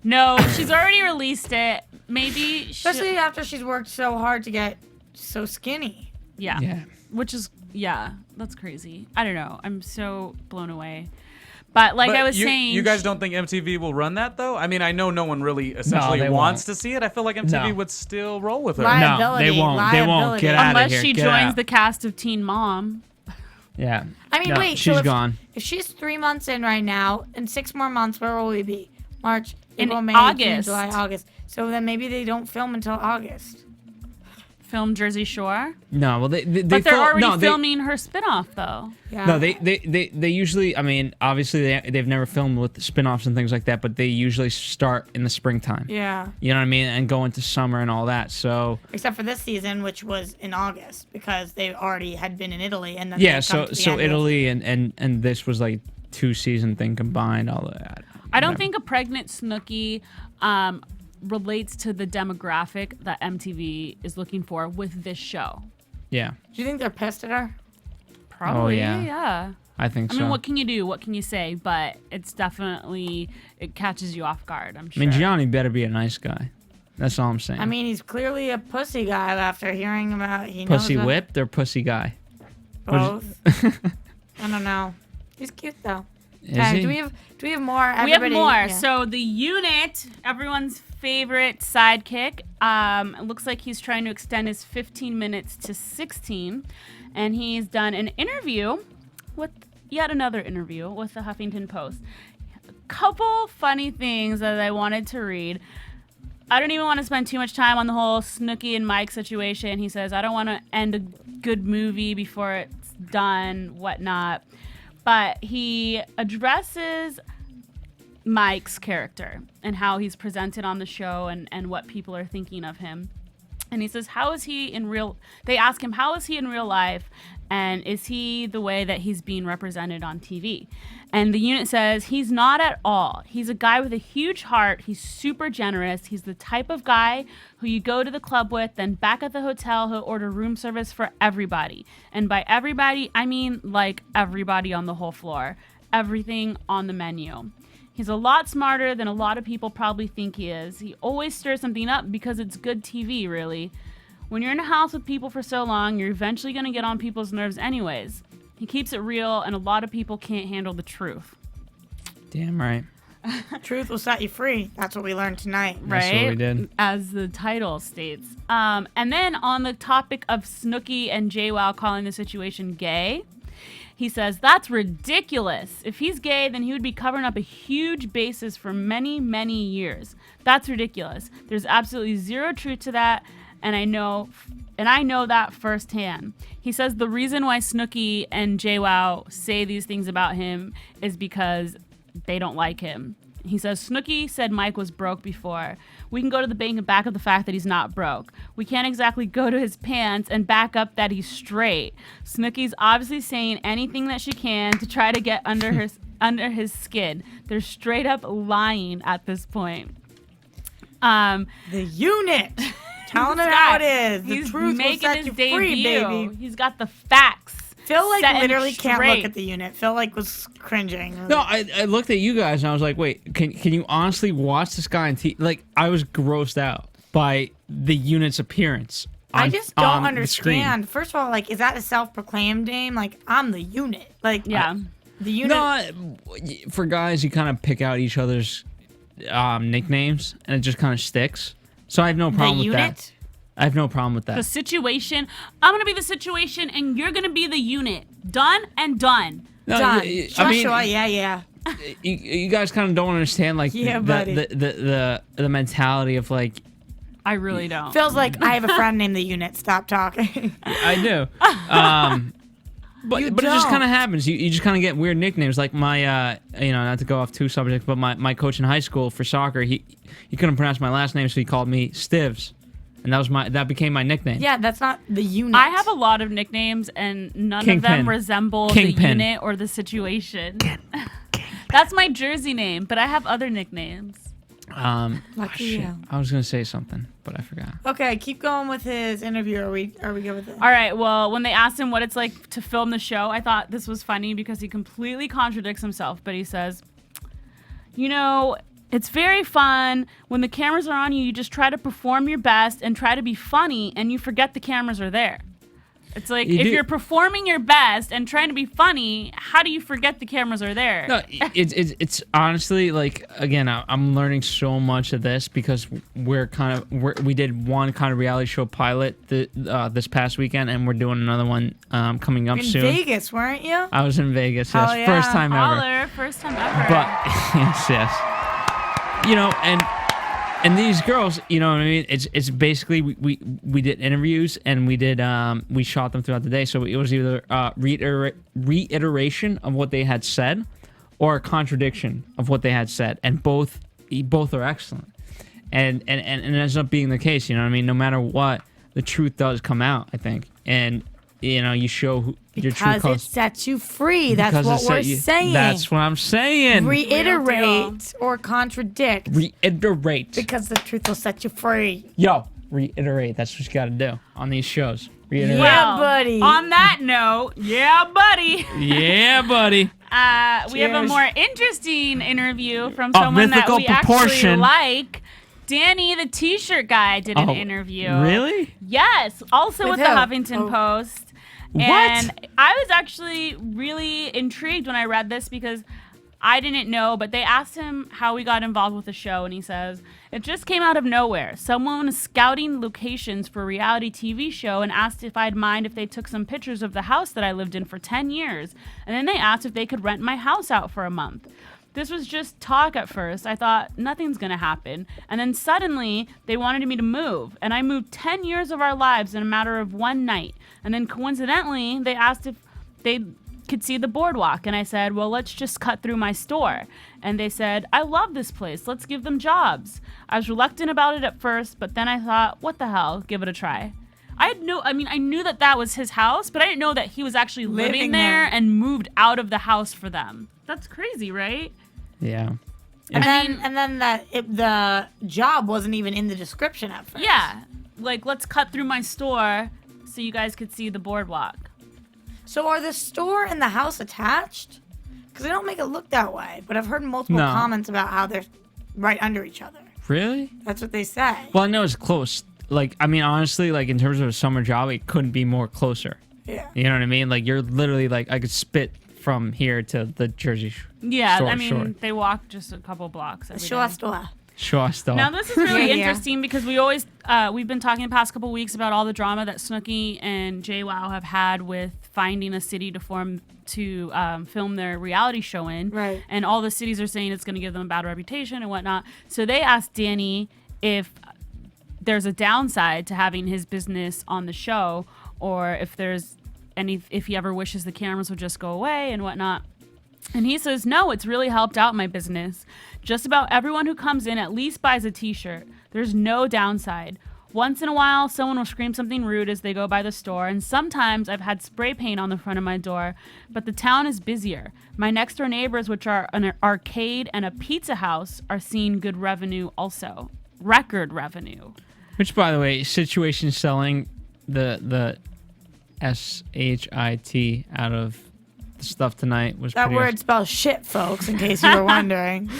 No, she's already released it. Maybe especially after she's worked so hard to get so skinny. yeah. Yeah. Which is that's crazy. I don't know. I'm so blown away. But like But I was you, saying, you guys don't think MTV will run that though? I mean, I know no one really essentially they wants won't. to see it. I feel like MTV No. would still roll with her. Liability, No, they won't. They won't. liability. Get out of unless here. she Get joins out. the cast of Teen Mom. Yeah. I mean, No, wait. she's so if, gone. If she's 3 months in right now, in 6 more months, where will we be? March, In April, May, August. June, July, August. So then maybe they don't film until August. film Jersey Shore. No, well, they But they're already no, filming her spinoff, though. Yeah. No, they usually. I mean, obviously they've never filmed with spin-offs and things like that, but they usually start in the springtime. Yeah. You know what I mean, and go into summer and all that. So Except for this season, which was in August, because they already had been in Italy, and then yeah, they'd come so to the so end of- Italy and this was like 2-season thing combined. All that. I don't think a pregnant Snooki relates to the demographic that MTV is looking for with this show. Yeah, Do you think they're pissed at her? Probably, yeah. yeah. I think I so. mean, what can you do? What can you say? But it's definitely, it catches you off guard, I'm I sure. mean, Gianni better be a nice guy. That's all I'm saying. I mean, he's clearly a pussy guy after hearing about he knows pussy about whipped or pussy guy? both. I don't know. He's cute though. Is Okay, he? do we have more? We have Everybody- more. yeah. So the unit, everyone's favorite sidekick, it looks like he's trying to extend his 15 minutes to 16. And he's done an interview with yet another interview with the Huffington Post. A couple funny things that I wanted to read. I don't even want to spend too much time on the whole Snooki and Mike situation. He says, I don't want to end a good movie before it's done, whatnot. But he addresses Mike's character and how he's presented on the show and what people are thinking of him. And he says, they ask him, how is he in real life? And is he the way that he's being represented on TV? And the unit says, he's not at all. He's a guy with a huge heart. He's super generous. He's the type of guy who you go to the club with, then back at the hotel, he'll order room service for everybody. And by everybody, I mean like everybody on the whole floor. Everything on the menu. He's a lot smarter than a lot of people probably think he is. He always stirs something up because it's good TV, really. When you're in a house with people for so long, you're eventually going to get on people's nerves anyways. He keeps it real, and a lot of people can't handle the truth. Damn right. Truth will set you free. That's what we learned tonight. Right? That's what we did. As the title states. And then on the topic of Snooki and JWoww calling the situation gay, he says, that's ridiculous. If he's gay, then he would be covering up a huge basis for many, many years. That's ridiculous. There's absolutely zero truth to that, and I know that firsthand. He says the reason why Snooki and JWoww say these things about him is because they don't like him. He says, Snooki said Mike was broke before. We can go to the bank and back up the fact that he's not broke. We can't exactly go to his pants and back up that he's straight. Snooki's obviously saying anything that she can to try to get under his skin. They're straight up lying at this point. The unit. Telling it how it is. The He's truth will making set his you debut. free, baby. He's got the facts. Phil like setting literally can't straight. look at the unit. Phil like was cringing. No, I looked at you guys and I was like, wait, can you honestly watch this guy on TV? Like, I was grossed out by the unit's appearance. I just don't on the screen. understand. First of all, like, is that a self-proclaimed name? Like, I'm the unit. Like, Yeah. the unit. No, for guys, you kind of pick out each other's nicknames and it just kind of sticks. So I have no the problem with unit. that. I have no problem with The that. situation. I'm going to be the situation and you're going to be the unit. Done and done. No, Done. I mean, Joshua, yeah. you guys kind of don't understand like Yeah, buddy. the mentality of like I really don't. Phil's like, I have a friend named the unit. Stop talking. I do. But You it just don't. kind of happens. You just kind of get weird nicknames. Like my, not to go off two subjects, but my coach in high school for soccer, he couldn't pronounce my last name, so he called me Stivs, and that became my nickname. Yeah, that's not the unit. I have a lot of nicknames and none of Kingpin. them resemble the Kingpin. unit or the situation. That's my Jersey name, but I have other nicknames. Lucky Shit. you. I was gonna say something, but I forgot. Okay, keep going with his interview. Are we good with it? All right, well, when they asked him what it's like to film the show, I thought this was funny because he completely contradicts himself, but he says, it's very fun. When the cameras are on you, you just try to perform your best and try to be funny, and you forget the cameras are there. It's like, if you're performing your best and trying to be funny, how do you forget the cameras are there? No, it's honestly like, again, I'm learning so much of this because we did one kind of reality show pilot this past weekend, and we're doing another one coming up In soon. Vegas, weren't you? I was in Vegas. Yes, Oh, yeah. first time ever. Holler, first time ever. But yes. And these girls, you know what I mean? It's basically we did interviews and we shot them throughout the day. So it was either reiteration of what they had said or a contradiction of what they had said, and both are excellent. And it ends up being the case, you know what I mean? No matter what, the truth does come out, I think. And you know, you show who your true Because colors. it sets you free. That's what we're saying. That's what I'm saying. Reiterate or contradict. Reiterate. Because the truth will set you free. Yo, reiterate. That's what you got to do on these shows. Reiterate. Yeah, buddy. On that note, yeah, buddy. Yeah, buddy. We have a Cheers. more interesting interview from Of someone that mythical we actually proportion. like. Danny, the T-shirt guy, did an interview. Really? Yes, also With with the who? Huffington Oh. Post. What? And I was actually really intrigued when I read this because I didn't know, but they asked him how he got involved with the show, and he says, "It just came out of nowhere. Someone was scouting locations for a reality TV show and asked if I'd mind if they took some pictures of the house that I lived in for 10 years. And then they asked if they could rent my house out for a month. This was just talk at first. I thought nothing's going to happen. And then suddenly they wanted me to move. And I moved 10 years of our lives in a matter of one night. And then coincidentally, they asked if they could see the boardwalk. And I said, well, let's just cut through my store. And they said, I love this place. Let's give them jobs. I was reluctant about it at first, but then I thought, what the hell? Give it a try. I knew that was his house, but I didn't know that he was actually living there and moved out of the house for them. That's crazy, right? Yeah. And then the job wasn't even in the description at first. Yeah. Like, let's cut through my store so you guys could see the boardwalk. So are the store and the house attached? Because they don't make it look that way. But I've heard multiple No. comments about how they're right under each other. Really? That's what they say. Well, I know it's close. Like, I mean, honestly, like in terms of a summer job, it couldn't be more closer. Yeah. You know what I mean? Like, you're literally like, I could spit from here to the Jersey Yeah, Shore. I mean, they walk just a couple blocks every Sure, day. store. Shore stuff. Now, this is really Yeah. interesting because we've been talking the past couple weeks about all the drama that Snooki and JWoww have had with finding a city to film their reality show in. Right. And all the cities are saying it's going to give them a bad reputation and whatnot. So they asked Danny if there's a downside to having his business on the show, or if he ever wishes the cameras would just go away and whatnot. And he says, no, it's really helped out my business. Just about everyone who comes in at least buys a t-shirt. There's no downside. Once in a while, someone will scream something rude as they go by the store, and sometimes I've had spray paint on the front of my door, but the town is busier. My next door neighbors, which are an arcade and a pizza house, are seeing good revenue also. Record revenue. Which, by the way, situation selling the SHIT out of the stuff tonight was That pretty word spells shit, folks, in case you were wondering.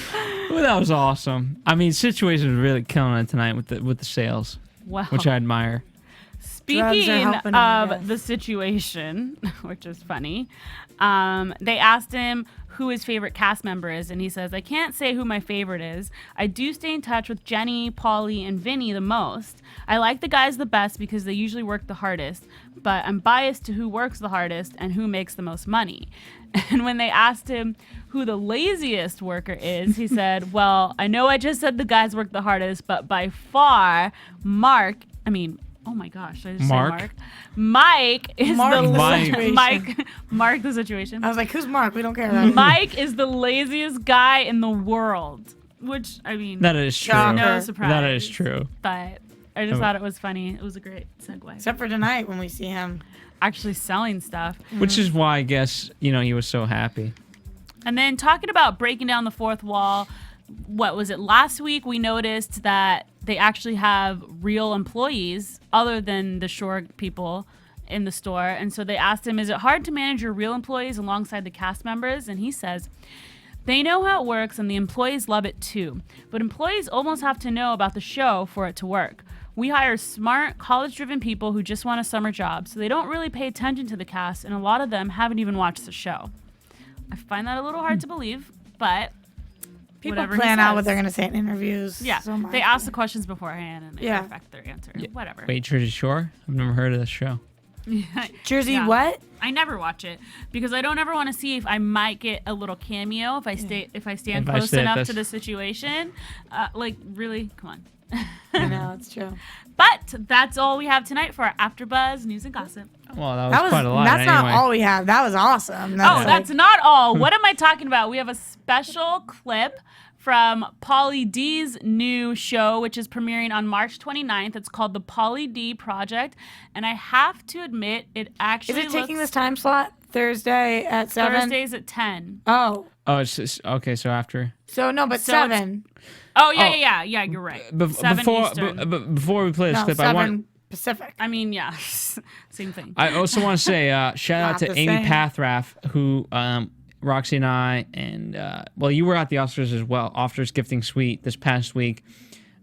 Well, that was awesome. I mean, situation was really killing it tonight with the sales, Wow. which I admire. Drugs are Speaking helping him, I guess. of the situation, which is funny, they asked him who his favorite cast member is, and he says, I can't say who my favorite is. I do stay in touch with Jenny, Pauly, and Vinny the most. I like the guys the best because they usually work the hardest, but I'm biased to who works the hardest and who makes the most money. And when they asked him who the laziest worker is, he said, well, I know I just said the guys work the hardest, but by far, oh my gosh, did I just say Mark? Mike is Mark the situation. I was like, who's Mark? We don't care about him. Mike is the laziest guy in the world. Which, I mean, That is true. Shocker. no surprise. That is true. But I just thought it was funny. It was a great segue. Except for tonight when we see him. Actually selling stuff. Which is why I guess, he was so happy. And then talking about breaking down the fourth wall, what was it? Last week we noticed that they actually have real employees other than the Shore people in the store. And so they asked him, is it hard to manage your real employees alongside the cast members? And he says, they know how it works and the employees love it too. But employees almost have to know about the show for it to work. We hire smart, college-driven people who just want a summer job, so they don't really pay attention to the cast, and a lot of them haven't even watched the show. I find that a little hard to believe, but People whatever he plan out what says. they're going to say in interviews. Yeah, so much. they ask the questions beforehand and they Yeah. perfect their answer. Whatever. Wait, Jersey Shore? I've never heard of this show. Jersey Yeah. what? I never watch it because I don't ever want to see if I might get a little cameo if I stand If I close stay at enough this- to the situation. Like, really, come on. I know, it's true. But that's all we have tonight for our AfterBuzz news and gossip. Well, that was quite a lot. That's anyway. not all we have. That was awesome. That's not all. What am I talking about? We have a special clip from Pauly D's new show, which is premiering on March 29th. It's called The Pauly D Project. And I have to admit, it actually Is it taking this time slot? Thursday at 7? Thursdays at 10. Oh. Oh, it's just, okay. So after. So, no, but So 7. Oh, yeah, you're right. 7 Eastern. Before we play this No, clip, 7 Pacific. I mean, yeah, same thing. I also want to say shout out Not to the Amy same. Pathrath, who Roxy and I, and well, you were at the Oscars as well, Oscars Gifting Suite this past week.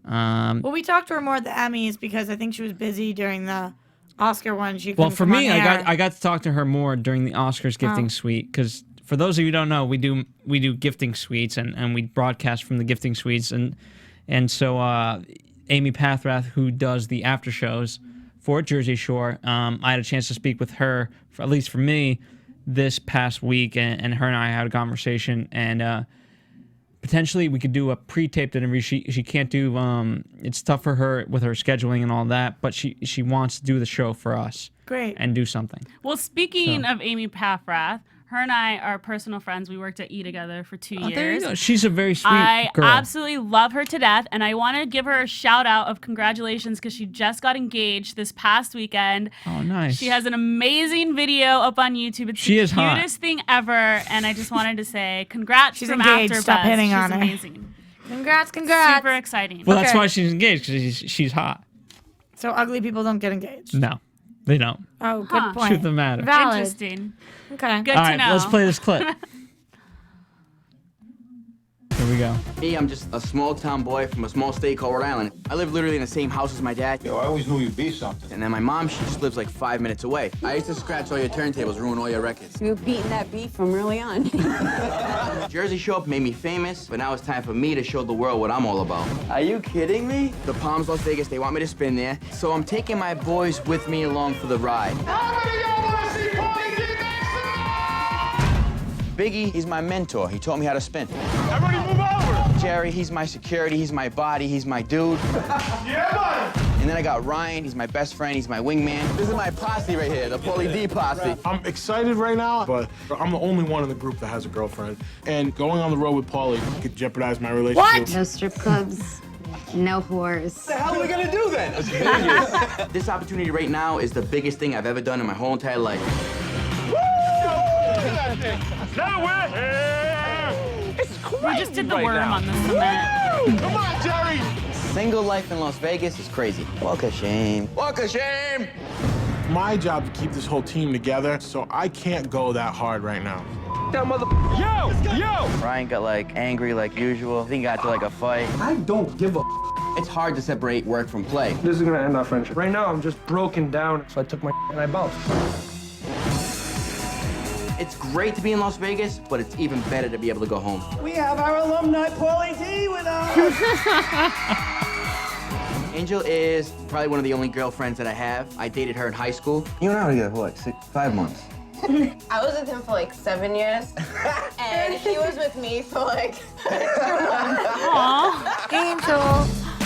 Well, we talked to her more at the Emmys because I think she was busy during the Oscar one. She Well, couldn't for come me, on air. I got to talk to her more during the Oscars Gifting Suite, because for those of you who don't know, we do gifting suites, and we broadcast from the gifting suites, and so Amy Pathrath, who does the after shows for Jersey Shore, I had a chance to speak with her, at least for me, this past week, and her and I had a conversation, and potentially we could do a pre-taped interview. She can't do, it's tough for her with her scheduling and all that, but she wants to do the show for us. Great. And do something. Well, speaking of Amy Pathrath, her and I are personal friends. We worked at E together for 2 years. There you go. She's a very sweet I girl. absolutely love her to death, and I want to give her a shout out of congratulations because she just got engaged this past weekend. Oh, nice. She has an amazing video up on YouTube. It's She the is hot. cutest thing ever, and I just wanted to say congrats She's from engaged. AfterBuzz. Stop hitting She's on her. amazing. Congrats. Super exciting. Well, that's Okay. why she's engaged, because she's hot. So ugly people don't get engaged. No, they don't. Oh, good Huh. point. Truth of the matter. Valid. Interesting. Okay. Good All to right, know. let's play this clip. Here we go. Me, I'm just a small town boy from a small state called Rhode Island. I live literally in the same house as my dad. Yo, I always knew you'd be something. And then my mom, she just lives like 5 minutes away. I used to scratch all your turntables, ruin all your records. You were beating that beat from early on. Jersey Shore made me famous, but now it's time for me to show the world what I'm all about. Are you kidding me? The Palms, Las Vegas, they want me to spin there. So I'm taking my boys with me along for the ride. How many of y'all want to see Pauly D Biggie, he's my mentor. He taught me how to spin. Everybody move over! Jerry, he's my security, he's my body, he's my dude. Yeah, buddy! And then I got Ryan, he's my best friend, he's my wingman. This is my posse right here, the Pauly D posse. I'm excited right now, but I'm the only one in the group that has a girlfriend. And going on the road with Pauly could jeopardize my relationship. What? No strip clubs, no whores. What the hell are we gonna do then? This opportunity right now is the biggest thing I've ever done in my whole entire life. Now we're here! It's crazy We just did the right worm now. on the cement. Come on, Jerry! Single life in Las Vegas is crazy. Walk of shame. Walk of shame! My job to keep this whole team together, so I can't go that hard right now. That mother... Yo! Ryan got like angry like usual. I think he got to like a fight. I don't give a. It's hard to separate work from play. This is gonna end our friendship. Right now, I'm just broken down, so I took my and I bounced. It's great to be in Las Vegas, but it's even better to be able to go home. We have our alumni Pauly D with us. Angel is probably one of the only girlfriends that I have. I dated her in high school. You and I were together for what, 5 months? I was with him for like 7 years, and he was with me for like 2 months. Angel.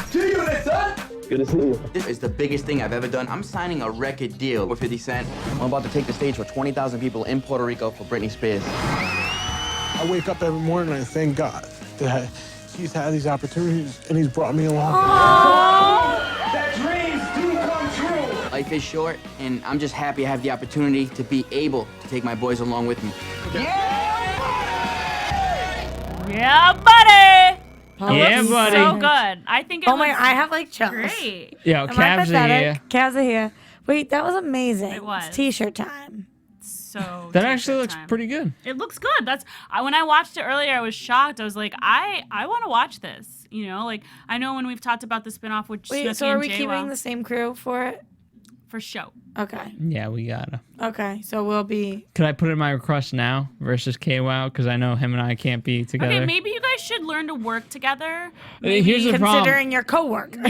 See you next time! Good to see you. This is the biggest thing I've ever done. I'm signing a record deal with 50 Cent. I'm about to take the stage for 20,000 people in Puerto Rico for Britney Spears. I wake up every morning and I thank God that he's had these opportunities and he's brought me along. That dreams do come true! Life is short, and I'm just happy I have the opportunity to be able to take my boys along with me. Yeah, buddy. Yeah, buddy. So good. I think it Oh my! was I have like chills. great. Yo, Am I Cavs are pathetic? here. Cavs are here. Wait, that was amazing. It was. It's T-shirt time. So That actually t-shirt looks time. pretty good. It looks good. When I watched it earlier, I was shocked. I was like, I want to watch this. You know, like I know when we've talked about the spinoff with Wait, Snooki so are and we JWoww keeping the same crew for it? for show. Okay. Yeah, we gotta. Okay. So we'll be. Could I put in my request now versus KWOW? Because I know him and I can't be together. Okay, maybe you guys should learn to work together. Here's the problem. Considering your coworkers.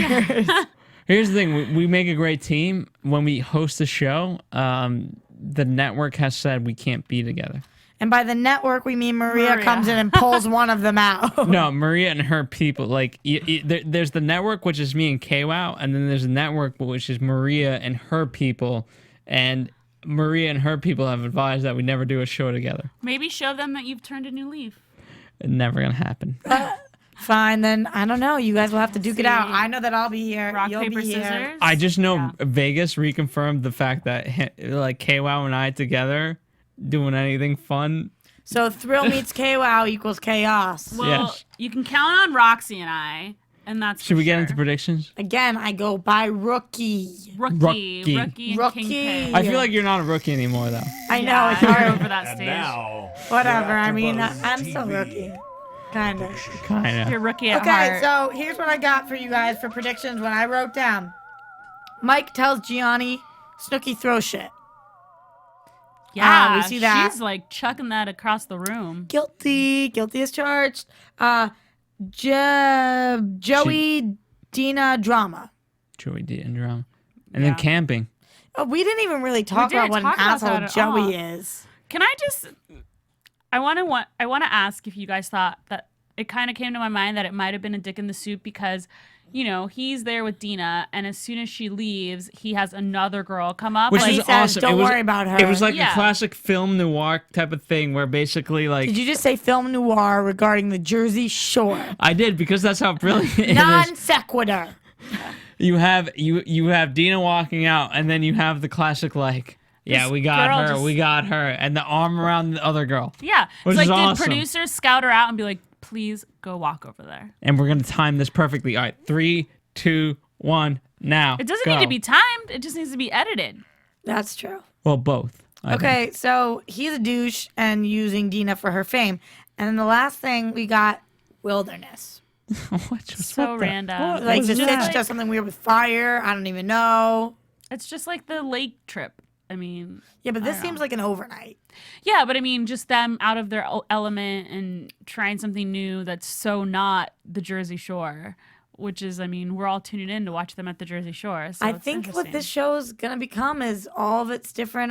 Here's the thing. We make a great team. When we host the show, the network has said we can't be together. And by the network, we mean Maria comes in and pulls one of them out. No, Maria and her people. Like, there's the network, which is me and KWOW, and then there's a network, which is Maria and her people. And Maria and her people have advised that we never do a show together. Maybe show them that you've turned a new leaf. Never gonna happen. Fine, then I don't know. You guys will have to duke it out. I know that I'll be here. Rock, You'll paper, be here. scissors. I just know Vegas reconfirmed the fact that like KWOW and I together doing anything fun. So Thrill meets KWOW equals chaos. Well, you can count on Roxy and I, and that's. Should we get into predictions? Again, I go by rookie. Rookie and Kingpin. I feel like you're not a rookie anymore, though. I know it's hard over that stage. Now, whatever. I mean, I'm still rookie. Kind of. You're rookie at Okay, heart. so here's what I got for you guys for predictions when I wrote down. Mike tells Gianni, Snooki throw shit. Yeah, we see that. She's like chucking that across the room. Guilty as charged. Joey, Deena drama. Joey Deena drama. And then camping. Oh, we didn't even really talk about what an asshole Joey is. Can I just? I want to ask if you guys thought that it kind of came to my mind that it might have been a dick in the soup because, you know, he's there with Deena, and as soon as she leaves, he has another girl come up. Which Like, is he says, awesome. "Don't It was- worry about her." It was like Yeah. a classic film noir type of thing where basically like. Did you just say film noir regarding the Jersey Shore? I did because that's how brilliant it Non is. sequitur. You have Deena walking out, and then you have the classic like. Yeah, This we got girl her. just- We got her, and the arm around the other girl. Yeah, Which it's like is did awesome. producers scout her out and be like, please go walk over there. And we're gonna time this perfectly. All right, 3, 2, 1, now. It doesn't go. need to be timed. It just needs to be edited. That's true. Well, both. I Okay, so he's a douche and using Deena for her fame. And then the last thing we got, wilderness. What's So with that? random. What Like was the that? Stitch does something weird with fire. I don't even know. It's just like the lake trip. I mean, Yeah, but I this don't seems know. like an overnight. Yeah, but I mean, just them out of their element and trying something new that's so not the Jersey Shore, which is, I mean, we're all tuning in to watch them at the Jersey Shore. So I it's think what interesting. this show is going to become is all of its different,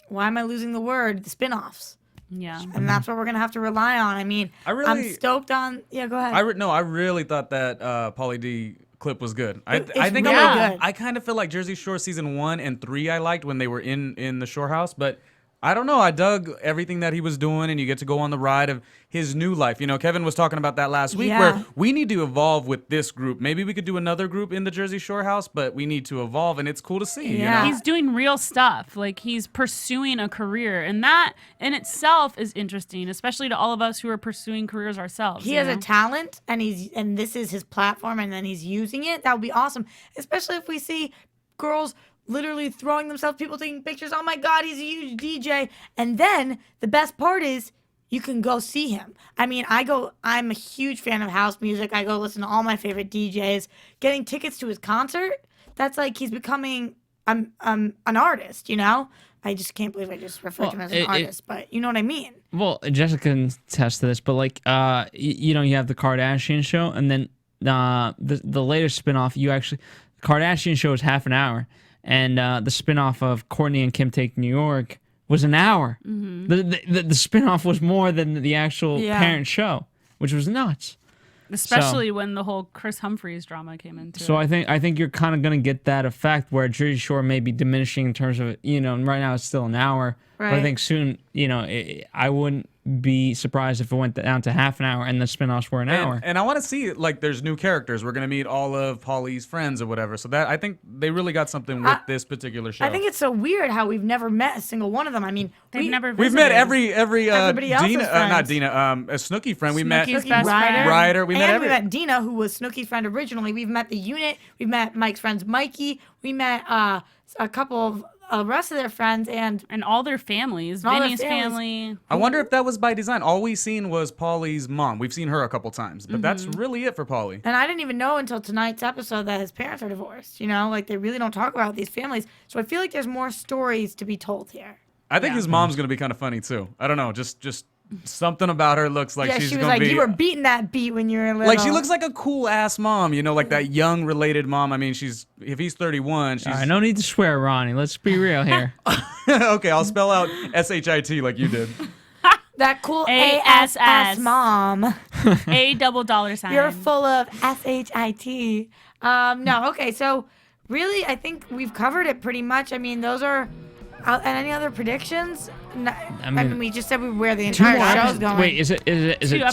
why am I losing the word? The spin-offs. Yeah. And that's what we're going to have to rely on. I mean, I'm stoked on, yeah, go ahead. I really thought that Pauly D clip was good. I It's think really good. I kind of feel like Jersey Shore season 1 and 3 I liked when they were in the Shore House, but I don't know. I dug everything that he was doing, and you get to go on the ride of his new life. You know, Kevin was talking about that last week, where we need to evolve with this group. Maybe we could do another group in the Jersey Shore house, but we need to evolve, and it's cool to see. Yeah. You know? He's doing real stuff. Like, he's pursuing a career, and that in itself is interesting, especially to all of us who are pursuing careers ourselves. He has a talent, and this is his platform, and then he's using it. That would be awesome, especially if we see girls literally throwing themselves, people taking pictures. Oh my God, he's a huge DJ. And then the best part is you can go see him. I mean, I'm a huge fan of house music. I go listen to all my favorite DJs. Getting tickets to his concert, that's like he's becoming an artist, you know? I just can't believe I just referred to him as an artist, but you know what I mean? Well, Jessica can attest to this, but like, you know, you have the Kardashian show, and then the latest spinoff, Kardashian show is half an hour, and the spinoff of Kourtney and Kim Take New York was an hour. Mm-hmm. The spinoff was more than the actual parent show, which was nuts. Especially when the whole Chris Humphries drama came into So it. I think you're kind of going to get that effect where Jersey Shore may be diminishing in terms of, you know, and right now it's still an hour. But I Right. think soon, you know, I wouldn't be surprised if it went down to half an hour and the spinoffs were an hour. And I want to see, like, there's new characters. We're going to meet all of Pauly's friends or whatever. So that I think they really got something with this particular show. I think it's so weird how we've never met a single one of them. I mean, They've never We've visited. met every Everybody else's Deena, friends. not Deena, a Snooki friend. We met Snooki's best friend. Ryder. We met and every. we met Deena, who was Snooki's friend originally. We've met the unit. We've met Mike's friends, Mikey. We met a couple of rest of their friends and all their families. all their Vinny's family. I wonder if that was by design. All we seen was Pauly's mom. We've seen her a couple times, but that's really it for Pauly. And I didn't even know until tonight's episode that his parents are divorced. You know, like they really don't talk about these families. So I feel like there's more stories to be told here. I think his mom's gonna be kind of funny too. I don't know, just something about her looks like yeah, she's she was gonna like, be you were beating that beat when you were little. like she looks like a cool ass mom, you know, like that young related mom. I mean, if he's 31, she's All right, no need to swear, Ronnie. Let's be real here. okay. I'll spell out SHIT like you did. That cool ASS. ASS mom. A double dollar sign. You're full of SHIT. No, okay, so really, I think we've covered it pretty much. I mean, those are. And any other predictions? No, I mean, we just said where the Two more entire show's episodes. going. Wait, is it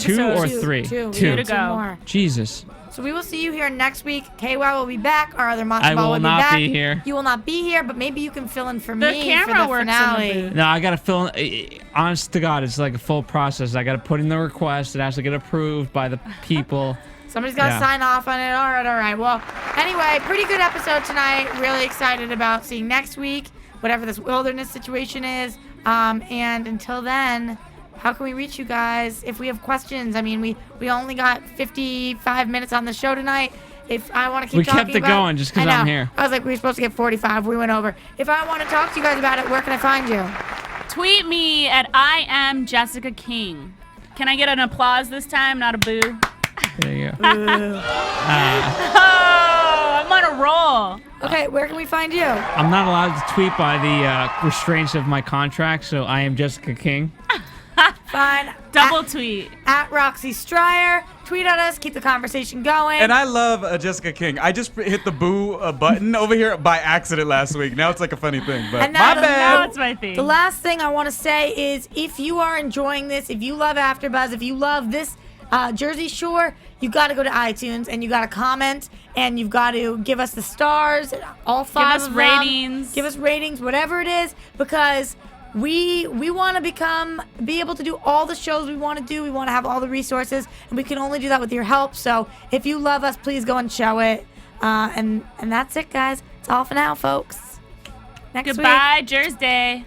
two or three? Two to go. more. Jesus. So we will see you here next week. KY will be back. Our other monster I ball will will be not back. be here. You will not be here, but maybe you can fill in for The me camera for the works in the finale. booth. No, I gotta fill in. Honest to God, it's like a full process. I gotta put in the request. It has to get approved by the people. Somebody's got to sign off on it. All right. Well, anyway, pretty good episode tonight. Really excited about seeing next week, whatever this wilderness situation is. And until then, how can we reach you guys if we have questions? I mean, we only got 55 minutes on the show tonight. If I want to keep talking kept it going just because I'm here. I was like, we were supposed to get 45. We went over. If I want to talk to you guys about it, where can I find you? Tweet me at I am Jessica King. Can I get an applause this time, not a boo? There you go. Oh, I'm on a roll. Okay, where can we find you? I'm not allowed to tweet by the restraints of my contract, so I am Jessica King. Fine. Double tweet. At Roxy Striar. Tweet at us. Keep the conversation going. And I love Jessica King. I just hit the boo button over here by accident last week. Now it's like a funny thing, but And my now bad. Now it's my thing. The last thing I want to say is if you are enjoying this, if you love AfterBuzz, if you love this Jersey Shore, you got to go to iTunes and you got to comment and you've got to give us the stars, all five us of them. ratings. Give us ratings, whatever it is, because we want to be able to do all the shows we want to do. We want to have all the resources, and we can only do that with your help. So if you love us, please go and show it. And that's it, guys. It's all for now, folks. Next week. Goodbye, Jersey.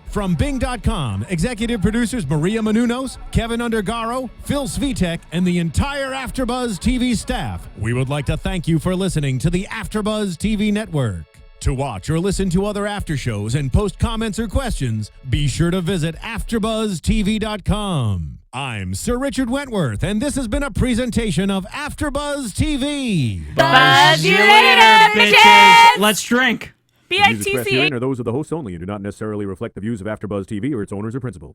From Bing.com, executive producers Maria Menounos, Kevin Undergaro, Phil Svitek, and the entire AfterBuzz TV staff, we would like to thank you for listening to the AfterBuzz TV network. To watch or listen to other after shows and post comments or questions, be sure to visit AfterBuzzTV.com. I'm Sir Richard Wentworth, and this has been a presentation of AfterBuzz TV. Buzz you later, bitches. Let's drink. BITC. are those of the hosts only and do not necessarily reflect the views of AfterBuzz TV or its owners or principals.